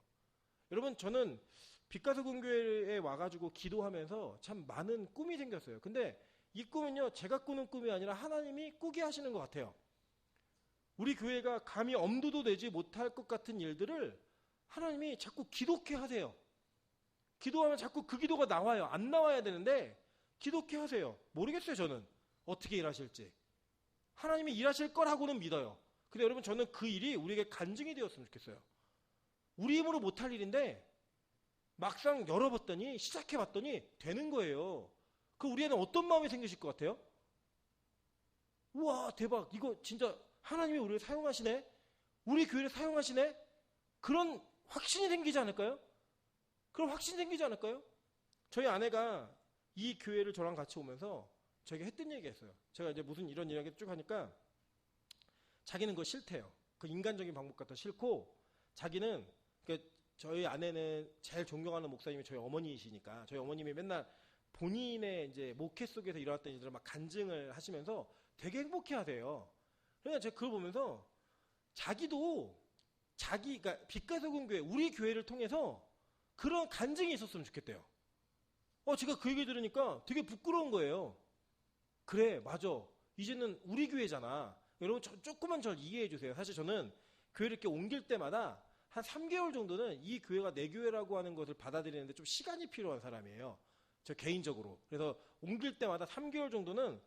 여러분 저는 빛가서 공교회에 와가지고 기도하면서 참 많은 꿈이 생겼어요. 근데 이 꿈은요 제가 꾸는 꿈이 아니라 하나님이 꾸게 하시는 것 같아요. 우리 교회가 감히 엄두도 내지 못할 것 같은 일들을 하나님이 자꾸 기독케 하세요. 기도하면 자꾸 그 기도가 나와요. 안 나와야 되는데 기독케 하세요. 모르겠어요. 저는 어떻게 일하실지. 하나님이 일하실 거라고는 믿어요. 근데 여러분 저는 그 일이 우리에게 간증이 되었으면 좋겠어요. 우리 힘으로 못할 일인데 막상 열어봤더니 시작해봤더니 되는 거예요. 그 우리에는 어떤 마음이 생기실 것 같아요? 우와 대박 이거 진짜 하나님이 우리를 사용하시네? 우리 교회를 사용하시네? 그런 확신이 생기지 않을까요? 그런 확신이 생기지 않을까요? 저희 아내가 이 교회를 저랑 같이 오면서 저에게 했던 얘기가 있어요. 제가 이제 무슨 이런 이야기 쭉 하니까 자기는 그거 싫대요. 그 인간적인 방법 같아 싫고 자기는 저희 아내는 제일 존경하는 목사님이 저희 어머니이시니까 저희 어머님이 맨날 본인의 이제 목회 속에서 일어났던 일들을 막 간증을 하시면서 되게 행복해 하세요. 그러니까 제가 그걸 보면서 그러니까 빛가서 교회, 우리 교회를 통해서 그런 간증이 있었으면 좋겠대요. 제가 그 얘기 들으니까 되게 부끄러운 거예요. 그래, 맞아. 이제는 우리 교회잖아. 여러분, 조금만 저를 이해해 주세요. 사실 저는 교회를 이렇게 옮길 때마다 한 3개월 정도는 이 교회가 내 교회라고 하는 것을 받아들이는데 좀 시간이 필요한 사람이에요. 저 개인적으로. 그래서 옮길 때마다 3개월 정도는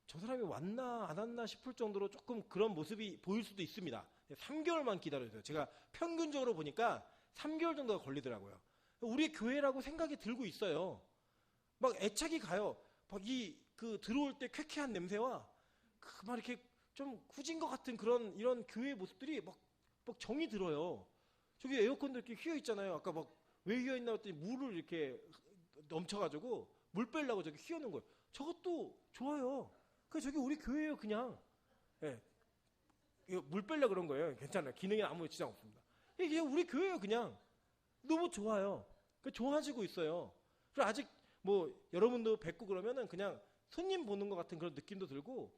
저 사람이 왔나 안 왔나 싶을 정도로 조금 그런 모습이 보일 수도 있습니다. 3개월만 기다려주세요. 제가 평균적으로 보니까 3개월 정도가 걸리더라고요. 우리 교회라고 생각이 들고 있어요. 막 애착이 가요. 막 들어올 때 쾌쾌한 냄새와 막 이렇게 좀 후진 것 같은 이런 교회의 모습들이 막 정이 들어요. 저기 에어컨도 이렇게 휘어 있잖아요. 아까 막 왜 휘어 있나 했더니 물을 이렇게 넘쳐가지고 물 빼려고 저기 휘어놓은 거예요. 저것도 좋아요. 저기 우리 교회예요, 그냥. 예. 이거 물 빼려고 그런 거예요. 괜찮아요. 기능에 아무 지장 없습니다. 이게 우리 교회예요, 그냥. 너무 좋아요. 좋아지고 있어요. 그리고 아직 여러분도 뵙고 그러면은 그냥 손님 보는 것 같은 그런 느낌도 들고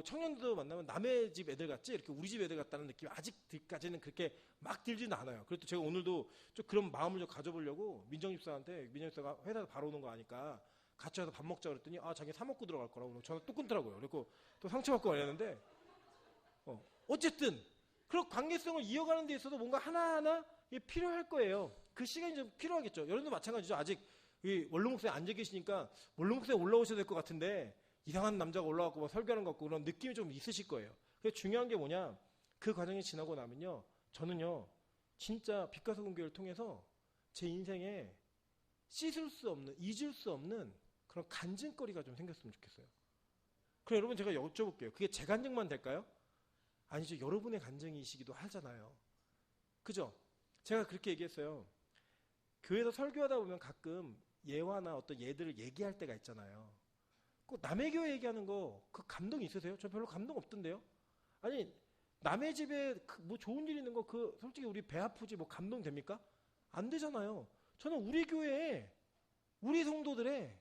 청년들도 만나면 남의 집 애들 같지 이렇게 우리 집 애들 같다는 느낌이 아직까지는 그렇게 막 들지는 않아요. 그래도 제가 오늘도 좀 그런 마음을 좀 가져보려고 민정집사한테 민정집사가 회사에서 바로 오는 거 아니까 같이 와서 밥 먹자 그랬더니 자기 사 먹고 들어갈 거라고 전화 또 끊더라고요. 그리고 또 상처받고 말했는데 어쨌든 그런 관계성을 이어가는 데 있어서 뭔가 하나하나 필요할 거예요. 그 시간이 좀 필요하겠죠. 여러분도 마찬가지죠. 아직 원로 목사에 앉아 계시니까 원로 목사에 올라오셔야 될 것 같은데 이상한 남자가 올라왔고 막 설교하는 것 같고 그런 느낌이 좀 있으실 거예요. 근데 중요한 게 뭐냐, 그 과정이 지나고 나면요, 저는요 진짜 빛과 소금 교회를 통해서 제 인생에 씻을 수 없는, 잊을 수 없는 그런 간증거리가 좀 생겼으면 좋겠어요. 그럼 여러분 제가 여쭤볼게요. 그게 제 간증만 될까요? 아니죠. 여러분의 간증이시기도 하잖아요. 그죠? 제가 그렇게 얘기했어요. 교회에서 설교하다 보면 가끔 예화나 어떤 예들을 얘기할 때가 있잖아요. 꼭 남의 교회 얘기하는 거 그 감동 있으세요? 저 별로 감동 없던데요. 아니 남의 집에 뭐 좋은 일 있는 거 그 솔직히 우리 배 아프지 뭐 감동 됩니까? 안 되잖아요. 저는 우리 교회에 우리 성도들의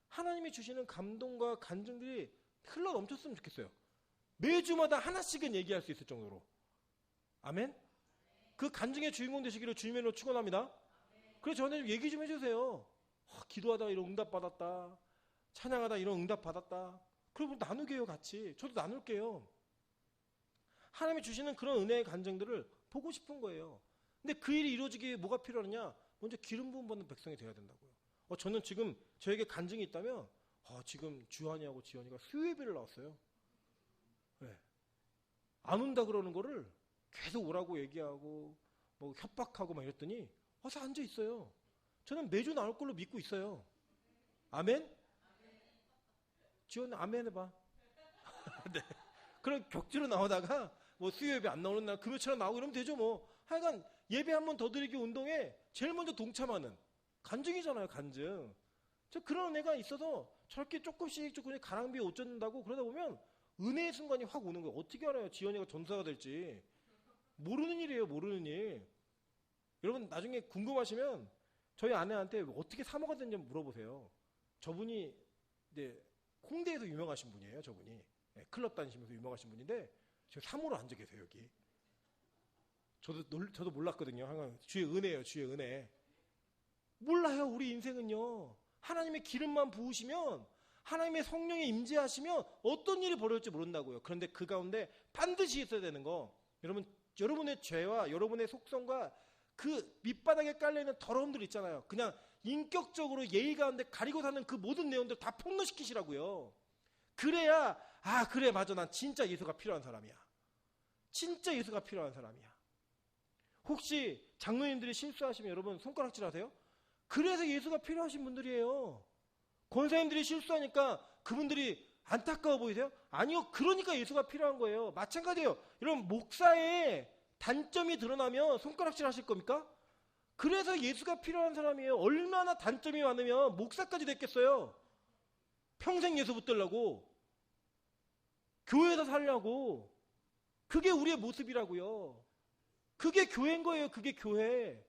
하나님이 주시는 감동과 간증들이 흘러 넘쳤으면 좋겠어요. 매주마다 하나씩은 얘기할 수 있을 정도로. 아멘? 그 간증의 주인공 되시기를 주님으로 축원합니다. 그래서 저한테 얘기 좀 해주세요. 기도하다 이런 응답 받았다. 찬양하다 이런 응답 받았다. 그러면 나누게요, 같이. 저도 나눌게요. 하나님이 주시는 그런 은혜의 간증들을 보고 싶은 거예요. 근데 그 일이 이루어지기 위해 뭐가 필요하느냐? 먼저 기름 부음 받는 백성이 되어야 된다고요. 저는 지금 저에게 간증이 있다면 지금 주한이하고 지연이가 수요예배를 나왔어요. 네. 안 온다 그러는 거를 계속 오라고 얘기하고 뭐 협박하고 막 이랬더니 와서 앉아 있어요. 저는 매주 나올 걸로 믿고 있어요. 아멘? 지연 아멘 해봐. 네. 그럼 격주로 나오다가 뭐 수요예배 안 나오는 날 금요일처럼 나오고 이러면 되죠 뭐. 하여간 예배 한 번 더 드리기 운동에 제일 먼저 동참하는 간증이잖아요, 간증. 저 그런 애가 있어서 저렇게 조금씩 가랑비에 옷 젖는다고 그러다 보면 은혜의 순간이 확 오는 거예요. 어떻게 알아요? 지연이가 전사가 될지. 모르는 일이에요, 모르는 일. 여러분 나중에 궁금하시면 저희 아내한테 어떻게 사모가 됐는지 물어보세요. 저분이 이제 홍대에서 유명하신 분이에요, 저분이. 네, 클럽 다니시면서 유명하신 분인데 지금 사모로 앉아 계세요, 여기. 저도 몰랐거든요. 항상 주의 은혜예요, 주의 은혜. 몰라요, 우리 인생은요. 하나님의 기름만 부으시면, 하나님의 성령이 임재하시면 어떤 일이 벌어질지 모른다고요. 그런데 그 가운데 반드시 있어야 되는 거, 여러분의 죄와 여러분의 속성과 그 밑바닥에 깔려있는 더러움들 있잖아요. 그냥 인격적으로 예의 가운데 가리고 사는 그 모든 내용들 다 폭로시키시라고요. 그래야 그래 맞아, 난 진짜 예수가 필요한 사람이야. 진짜 예수가 필요한 사람이야. 혹시 장로님들이 실수하시면 여러분 손가락질 하세요? 그래서 예수가 필요하신 분들이에요. 권사님들이 실수하니까 그분들이 안타까워 보이세요? 아니요, 그러니까 예수가 필요한 거예요. 마찬가지예요. 여러분 목사의 단점이 드러나면 손가락질 하실 겁니까? 그래서 예수가 필요한 사람이에요. 얼마나 단점이 많으면 목사까지 됐겠어요. 평생 예수 붙들려고, 교회에서 살려고. 그게 우리의 모습이라고요. 그게 교회인 거예요. 그게 교회.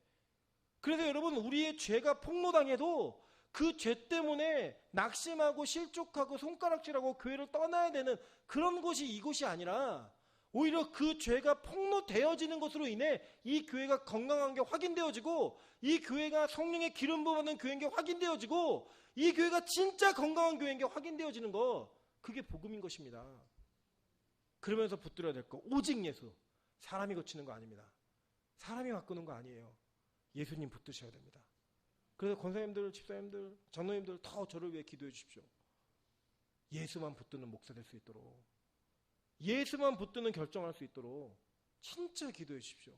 그래서 여러분 우리의 죄가 폭로당해도 그 죄 때문에 낙심하고 실족하고 손가락질하고 교회를 떠나야 되는 그런 곳이 이곳이 아니라 오히려 그 죄가 폭로되어지는 것으로 인해 이 교회가 건강한 게 확인되어지고, 이 교회가 성령의 기름 부어받는 교회인 게 확인되어지고, 이 교회가 진짜 건강한 교회인 게 확인되어지는 거, 그게 복음인 것입니다. 그러면서 붙들어야 될 거 오직 예수. 사람이 고치는 거 아닙니다. 사람이 바꾸는 거 아니에요. 예수님 붙드셔야 됩니다. 그래서 권사님들, 집사님들, 장로님들 더 저를 위해 기도해 주십시오. 예수만 붙드는 목사 될 수 있도록, 예수만 붙드는 결정할 수 있도록 진짜 기도해 주십시오.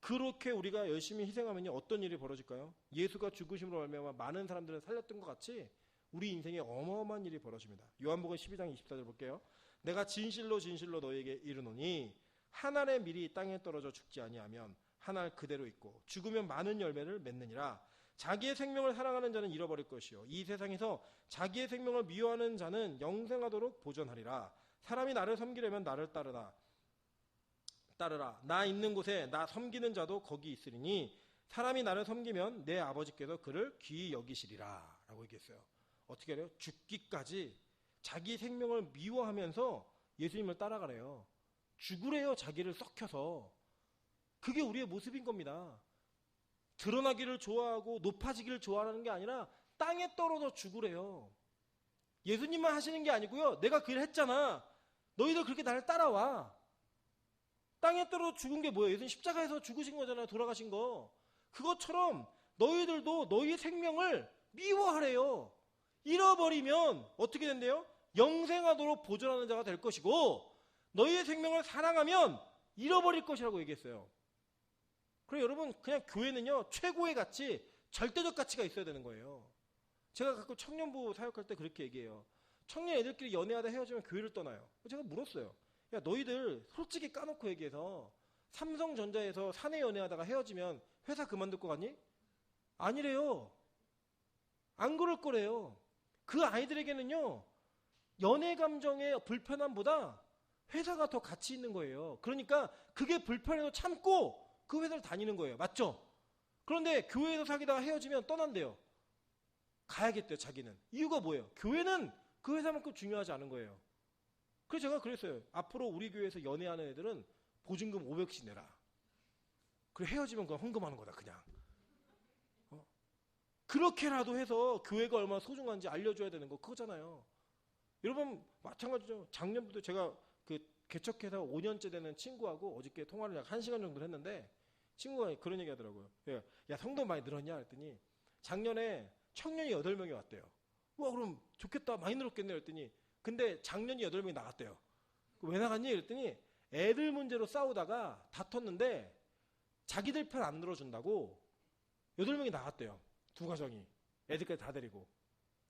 그렇게 우리가 열심히 희생하면 어떤 일이 벌어질까요? 예수가 죽으심으로 말미암아 많은 사람들을 살렸던 것 같이 우리 인생에 어마어마한 일이 벌어집니다. 요한복음 12장 24절 볼게요. 내가 진실로 진실로 너희에게 이르노니 한 알의 밀이 땅에 떨어져 죽지 아니하면 한 알 그대로 있고 죽으면 많은 열매를 맺느니라. 자기의 생명을 사랑하는 자는 잃어버릴 것이요 이 세상에서 자기의 생명을 미워하는 자는 영생하도록 보존하리라. 사람이 나를 섬기려면 나를 따르라. 나 있는 곳에 나 섬기는 자도 거기 있으리니 사람이 나를 섬기면 내 아버지께서 그를 귀히 여기시리라 라고 얘기했어요. 어떻게 해요? 죽기까지 자기 생명을 미워하면서 예수님을 따라가래요. 죽으래요, 자기를 썩혀서. 그게 우리의 모습인 겁니다. 드러나기를 좋아하고 높아지기를 좋아하는 게 아니라 땅에 떨어져 죽으래요. 예수님만 하시는 게 아니고요, 내가 그 일 했잖아, 너희들 그렇게 나를 따라와. 땅에 떨어져 죽은 게 뭐예요? 예수님 십자가에서 죽으신 거잖아요, 돌아가신 거. 그것처럼 너희들도 너희 생명을 미워하래요. 잃어버리면 어떻게 된대요? 영생하도록 보존하는 자가 될 것이고 너희의 생명을 사랑하면 잃어버릴 것이라고 얘기했어요. 그래서 여러분 그냥 교회는요 최고의 가치, 절대적 가치가 있어야 되는 거예요. 제가 가끔 청년부 사역할 때 그렇게 얘기해요. 청년 애들끼리 연애하다 헤어지면 교회를 떠나요. 제가 물었어요. 야 너희들 솔직히 까놓고 얘기해서 삼성전자에서 사내 연애하다가 헤어지면 회사 그만둘 거 같니? 아니래요. 안 그럴 거래요. 그 아이들에게는요 연애 감정의 불편함보다 회사가 더 가치 있는 거예요. 그러니까 그게 불편해도 참고 그 회사를 다니는 거예요. 맞죠? 그런데 교회에서 사귀다가 헤어지면 떠난대요. 가야겠대요. 자기는. 이유가 뭐예요? 교회는 그 회사만큼 중요하지 않은 거예요. 그래서 제가 그랬어요. 앞으로 우리 교회에서 연애하는 애들은 보증금 500씩 내라. 그래 헤어지면 그냥 헌금하는 거다 그냥. 그렇게라도 해서 교회가 얼마나 소중한지 알려줘야 되는 거 그거잖아요. 여러분 마찬가지죠. 작년부터 제가 그 개척해서 5년째 되는 친구하고 어저께 통화를 약 1시간 정도 했는데 친구가 그런 얘기 하더라고요. 야 성도 많이 늘었냐 그랬더니 작년에 청년이 8명이 왔대요. 와 그럼 좋겠다 많이 늘었겠네 그랬더니 근데 작년이 8명이 나갔대요. 왜 나갔니? 그랬더니 애들 문제로 싸우다가 다퉜는데 자기들 편 안 들어준다고 8명이 나갔대요. 두 가정이 애들까지 다 데리고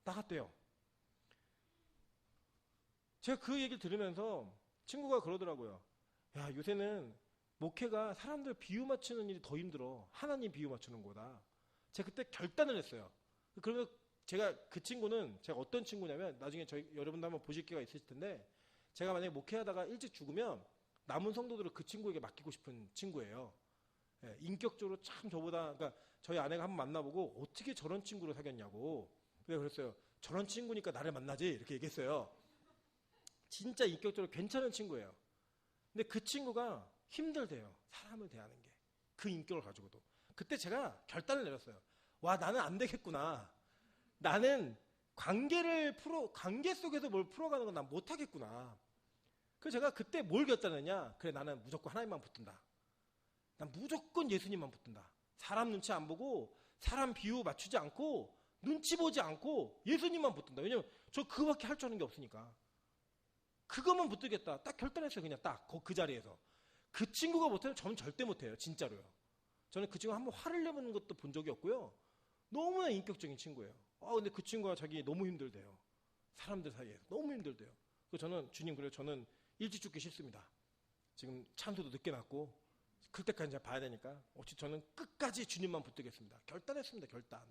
나갔대요. 제가 그 얘기를 들으면서 친구가 그러더라고요. 야 요새는 목회가 사람들 비유 맞추는 일이 더 힘들어. 하나님 비유 맞추는 거다. 제가 그때 결단을 했어요. 그러면 제가 그 친구는 제가 어떤 친구냐면 나중에 저희 여러분도 한번 보실 기회가 있으실 텐데 제가 만약에 목회하다가 일찍 죽으면 남은 성도들을 그 친구에게 맡기고 싶은 친구예요. 예, 인격적으로 참 저보다 그러니까 저희 아내가 한번 만나보고 어떻게 저런 친구를 사귀었냐고 그랬어요. 저런 친구니까 나를 만나지 이렇게 얘기했어요. 진짜 인격적으로 괜찮은 친구예요. 근데 그 친구가 힘들대요. 사람을 대하는 게. 그 인격을 가지고도. 그때 제가 결단을 내렸어요. 와 나는 안 되겠구나. 나는 관계 속에서 뭘 풀어가는 건 난 못하겠구나. 그래서 제가 그때 뭘 결단했냐. 그래 나는 무조건 하나님만 붙든다. 난 무조건 예수님만 붙든다. 사람 눈치 안 보고 사람 비유 맞추지 않고 눈치 보지 않고 예수님만 붙든다. 왜냐면 저 그거밖에 할 줄 아는 게 없으니까. 그것만 붙들겠다. 딱 결단했어요. 그냥 딱 그 자리에서. 그 친구가 못하면 저는 절대 못해요. 진짜로요. 저는 그 친구가 한번 화를 내는 것도 본 적이 없고요. 너무나 인격적인 친구예요. 근데 그 친구가 자기 너무 힘들대요. 사람들 사이에서 너무 힘들대요. 그래서 저는 주님 그래요. 저는 일찍 죽기 싫습니다. 지금 찬수도 늦게 났고 클 때까지 이제 봐야 되니까 어찌 저는 끝까지 주님만 붙들겠습니다. 결단했습니다. 결단.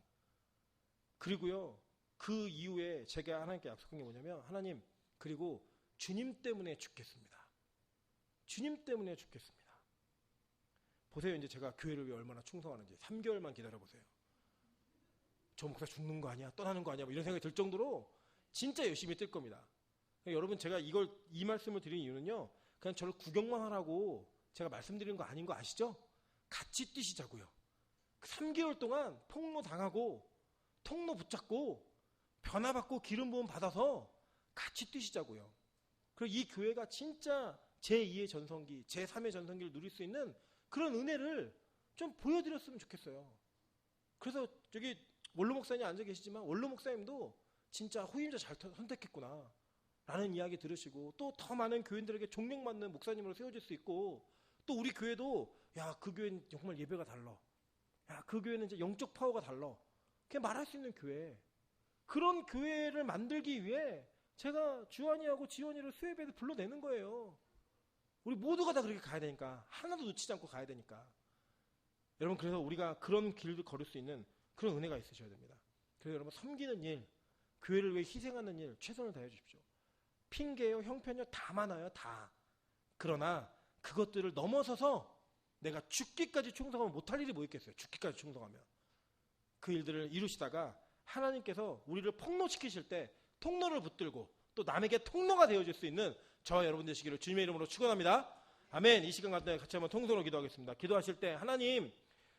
그리고요. 그 이후에 제가 하나님께 약속한 게 뭐냐면 하나님 그리고 주님 때문에 죽겠습니다. 주님 때문에 죽겠습니다. 보세요. 이제 제가 교회를 위해 얼마나 충성하는지 3개월만 기다려보세요. 저 목사 죽는 거 아니야? 떠나는 거 아니야? 뭐 이런 생각이 들 정도로 진짜 열심히 뛸 겁니다. 여러분 제가 이 말씀을 드린 이유는요. 그냥 저를 구경만 하라고 제가 말씀드리는 거 아닌 거 아시죠? 같이 뛰시자고요. 3개월 동안 폭로 당하고 통로 붙잡고 변화받고 기름 부음 받아서 같이 뛰시자고요. 그리고 이 교회가 진짜 제2의 전성기, 제3의 전성기를 누릴 수 있는 그런 은혜를 좀 보여드렸으면 좋겠어요. 그래서 저기 원로 목사님 앉아 계시지만 원로 목사님도 진짜 후임자 잘 선택했구나 라는 이야기 들으시고 또 더 많은 교인들에게 존경받는 목사님으로 세워질 수 있고 또 우리 교회도 야 그 교회는 정말 예배가 달라. 야 그 교회는 이제 영적 파워가 달라. 그냥 말할 수 있는 교회. 그런 교회를 만들기 위해 제가 주한이하고 지원이를 수협에서 불러내는 거예요. 우리 모두가 다 그렇게 가야 되니까. 하나도 놓치지 않고 가야 되니까. 여러분 그래서 우리가 그런 길도 걸을 수 있는 그런 은혜가 있으셔야 됩니다. 그래서 여러분 섬기는 일, 교회를 위해 희생하는 일 최선을 다해 주십시오. 핑계요, 형편요 다 많아요. 다. 그러나 그것들을 넘어서서 내가 죽기까지 충성하면 못할 일이 뭐 있겠어요. 죽기까지 충성하면. 그 일들을 이루시다가 하나님께서 우리를 폭로시키실 때 통로를 붙들고 또 남에게 통로가 되어줄 수 있는 저와 여러분 되시기를 주님의 이름으로 축원합니다. 아멘. 이 시간 가운데 같이 한번 통성으로 기도하겠습니다. 기도하실 때 하나님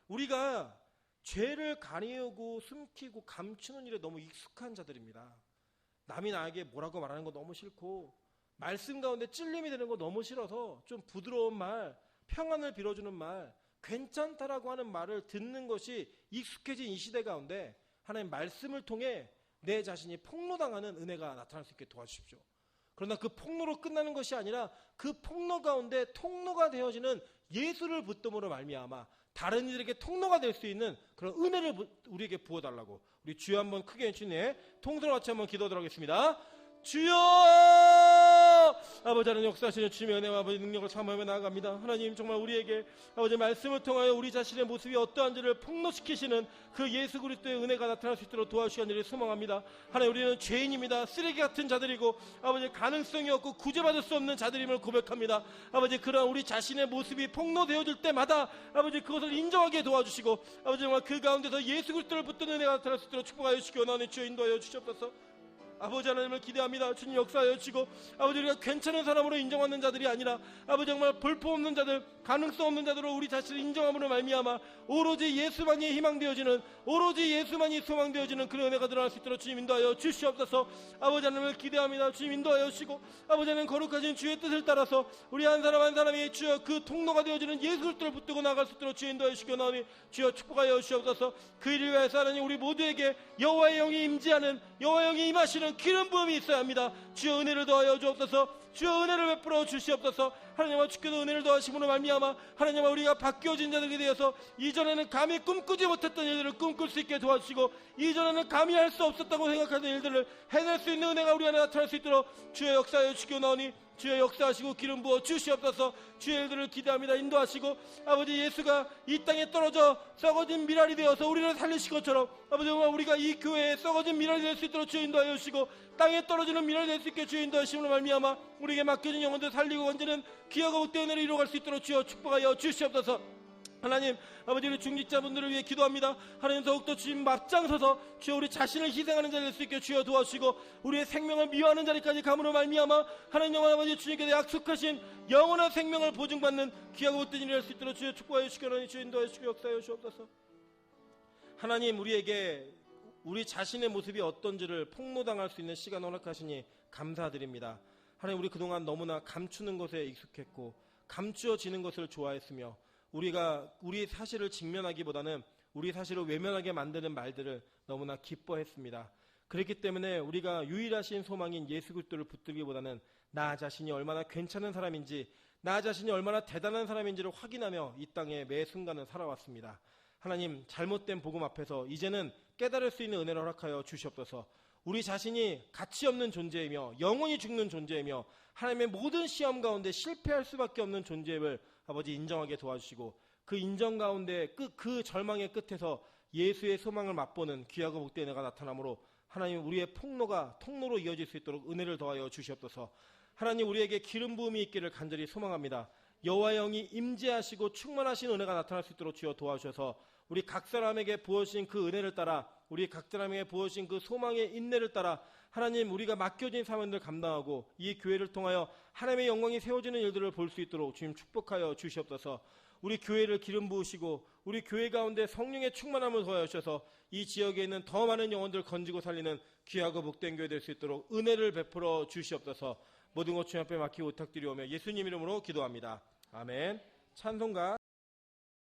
우리가 죄를 가리우고 숨기고 감추는 일에 너무 익숙한 자들입니다. 남이 나에게 뭐라고 말하는 거 너무 싫고 말씀 가운데 찔림이 되는 거 너무 싫어서 좀 부드러운 말, 평안을 빌어주는 말, 괜찮다라고 하는 말을 듣는 것이 익숙해진 이 시대 가운데 하나님 말씀을 통해 내 자신이 폭로당하는 은혜가 나타날 수 있게 도와주십시오. 그러나 그 폭로로 끝나는 것이 아니라 그 폭로 가운데 통로가 되어지는 예수를 붙듦으로 말미암아 다른 이들에게 통로가 될 수 있는 그런 은혜를 우리에게 부어달라고 우리 주여 한번 크게 외치네 통성을 같이 한번 기도하도록 하겠습니다. 주여! 아버지 하나님 역사하시는 주님의 은혜와 아버지 능력을 참여하며 나아갑니다. 하나님 정말 우리에게 아버지 말씀을 통하여 우리 자신의 모습이 어떠한지를 폭로시키시는 그 예수 그리스도의 은혜가 나타날 수 있도록 도와주시기를 소망합니다. 하나님 우리는 죄인입니다. 쓰레기 같은 자들이고 아버지 가능성이 없고 구제받을 수 없는 자들임을 고백합니다. 아버지 그러한 우리 자신의 모습이 폭로되어질 때마다 아버지 그것을 인정하게 도와주시고 아버지 정말 그 가운데서 예수 그리스도를 붙드는 은혜가 나타날 수 있도록 축복하여 주시기 원하는 주여 인도하여 주시옵소서. 아버지 하나님을 기대합니다. 주님 역사하여 주시고 아버지 우리가 괜찮은 사람으로 인정하는 자들이 아니라 아버지 정말 볼품없는 자들 가능성 없는 자들로 우리 자신을 인정함으로 말미암아 오로지 예수만이 희망되어지는 오로지 예수만이 소망되어지는 그런 은혜가 드러날 수 있도록 주님 인도하여 주시옵소서. 아버지 하나님을 기대합니다. 주님 인도하여 주시고 아버지 하나님 거룩하신 주의 뜻을 따라서 우리 한 사람 한 사람이 주여 그 통로가 되어지는 예수 그리스도를 붙들고 나아갈 수 있도록 주님 인도하여 주시기 원하오니 주여 축복하여 주시옵소서. 그 일을 위해서 하나님 우리 모두에게 여호와의 영이 임재하는 여호와의 영이 임하시는 기름 부음이 있어야 합니다. 주여 은혜를 더하여 주옵소서. 주여 은혜를 베풀어 주시옵소서. 하나님과 주께서 은혜를 더하심으로 말미암아 하나님과 우리가 바뀌어진 자들이 되어서 이전에는 감히 꿈꾸지 못했던 일들을 꿈꿀 수 있게 도와주시고 이전에는 감히 할 수 없었다고 생각하던 일들을 해낼 수 있는 은혜가 우리 안에 나타날 수 있도록 주의 역사에 주시기 원하오니 주의 역사하시고 기름 부어 주시옵소서. 주의 일들을 기대합니다. 인도하시고 아버지 예수가 이 땅에 떨어져 썩어진 미랄이 되어서 우리를 살리신 것처럼 아버지 정말 우리가 이 교회에 썩어진 미랄이 될 수 있도록 주의 인도하여 주시고 땅에 떨어지는 미랄이 될 수 있게 주의 인도하심으로 말미암아 우리에게 맡겨진 영혼들 살리고 건지는 귀하고 복된 은혜를 이루어갈 수 있도록 주여 축복하여 주시옵소서. 하나님 아버지 우리 중직자분들을 위해 기도합니다. 하나님 더욱더 주님 앞장서서 주여 우리 자신을 희생하는 자리 될 수 있게 주여 도와주시고 우리의 생명을 미워하는 자리까지 감으로 말미암아 하나님 영원 아버지 주님께서 약속하신 영원한 생명을 보증받는 귀하고 복된 일이 될 수 있도록 주여 축복하여 주시기 원하니 주여 인도하여 주시고 역사하여 주옵소서. 하나님 우리에게 우리 자신의 모습이 어떤지를 폭로당할 수 있는 시간 허락하시니 감사드립니다. 하나님 우리 그동안 너무나 감추는 것에 익숙했고 감추어지는 것을 좋아했으며 우리가 우리 사실을 직면하기보다는 우리 사실을 외면하게 만드는 말들을 너무나 기뻐했습니다. 그렇기 때문에 우리가 유일하신 소망인 예수 그리스도를 붙들기보다는 나 자신이 얼마나 괜찮은 사람인지 나 자신이 얼마나 대단한 사람인지를 확인하며 이 땅에 매 순간을 살아왔습니다. 하나님 잘못된 복음 앞에서 이제는 깨달을 수 있는 은혜를 허락하여 주시옵소서. 우리 자신이 가치 없는 존재이며 영원히 죽는 존재이며 하나님의 모든 시험 가운데 실패할 수밖에 없는 존재임을 아버지 인정하게 도와주시고 그 인정 가운데 그 절망의 끝에서 예수의 소망을 맛보는 귀하고 복된 은혜가 나타나므로 하나님 우리의 폭로가 통로로 이어질 수 있도록 은혜를 더하여 주시옵소서. 하나님 우리에게 기름 부음이 있기를 간절히 소망합니다. 여호와의 영이 임재하시고 충만하신 은혜가 나타날 수 있도록 주여 도와주셔서 우리 각 사람에게 부어주신 그 은혜를 따라 우리 각 사람에게 부어주신 그 소망의 인내를 따라 하나님 우리가 맡겨진 사명들을 감당하고 이 교회를 통하여 하나님의 영광이 세워지는 일들을 볼 수 있도록 주님 축복하여 주시옵소서. 우리 교회를 기름 부으시고 우리 교회 가운데 성령의 충만함을 더하여 주셔서 이 지역에 있는 더 많은 영혼들을 건지고 살리는 귀하고 복된 교회 될 수 있도록 은혜를 베풀어 주시옵소서. 모든 것 주님 앞에 맡기고 부탁드리오며 예수님 이름으로 기도합니다. 아멘. 찬송가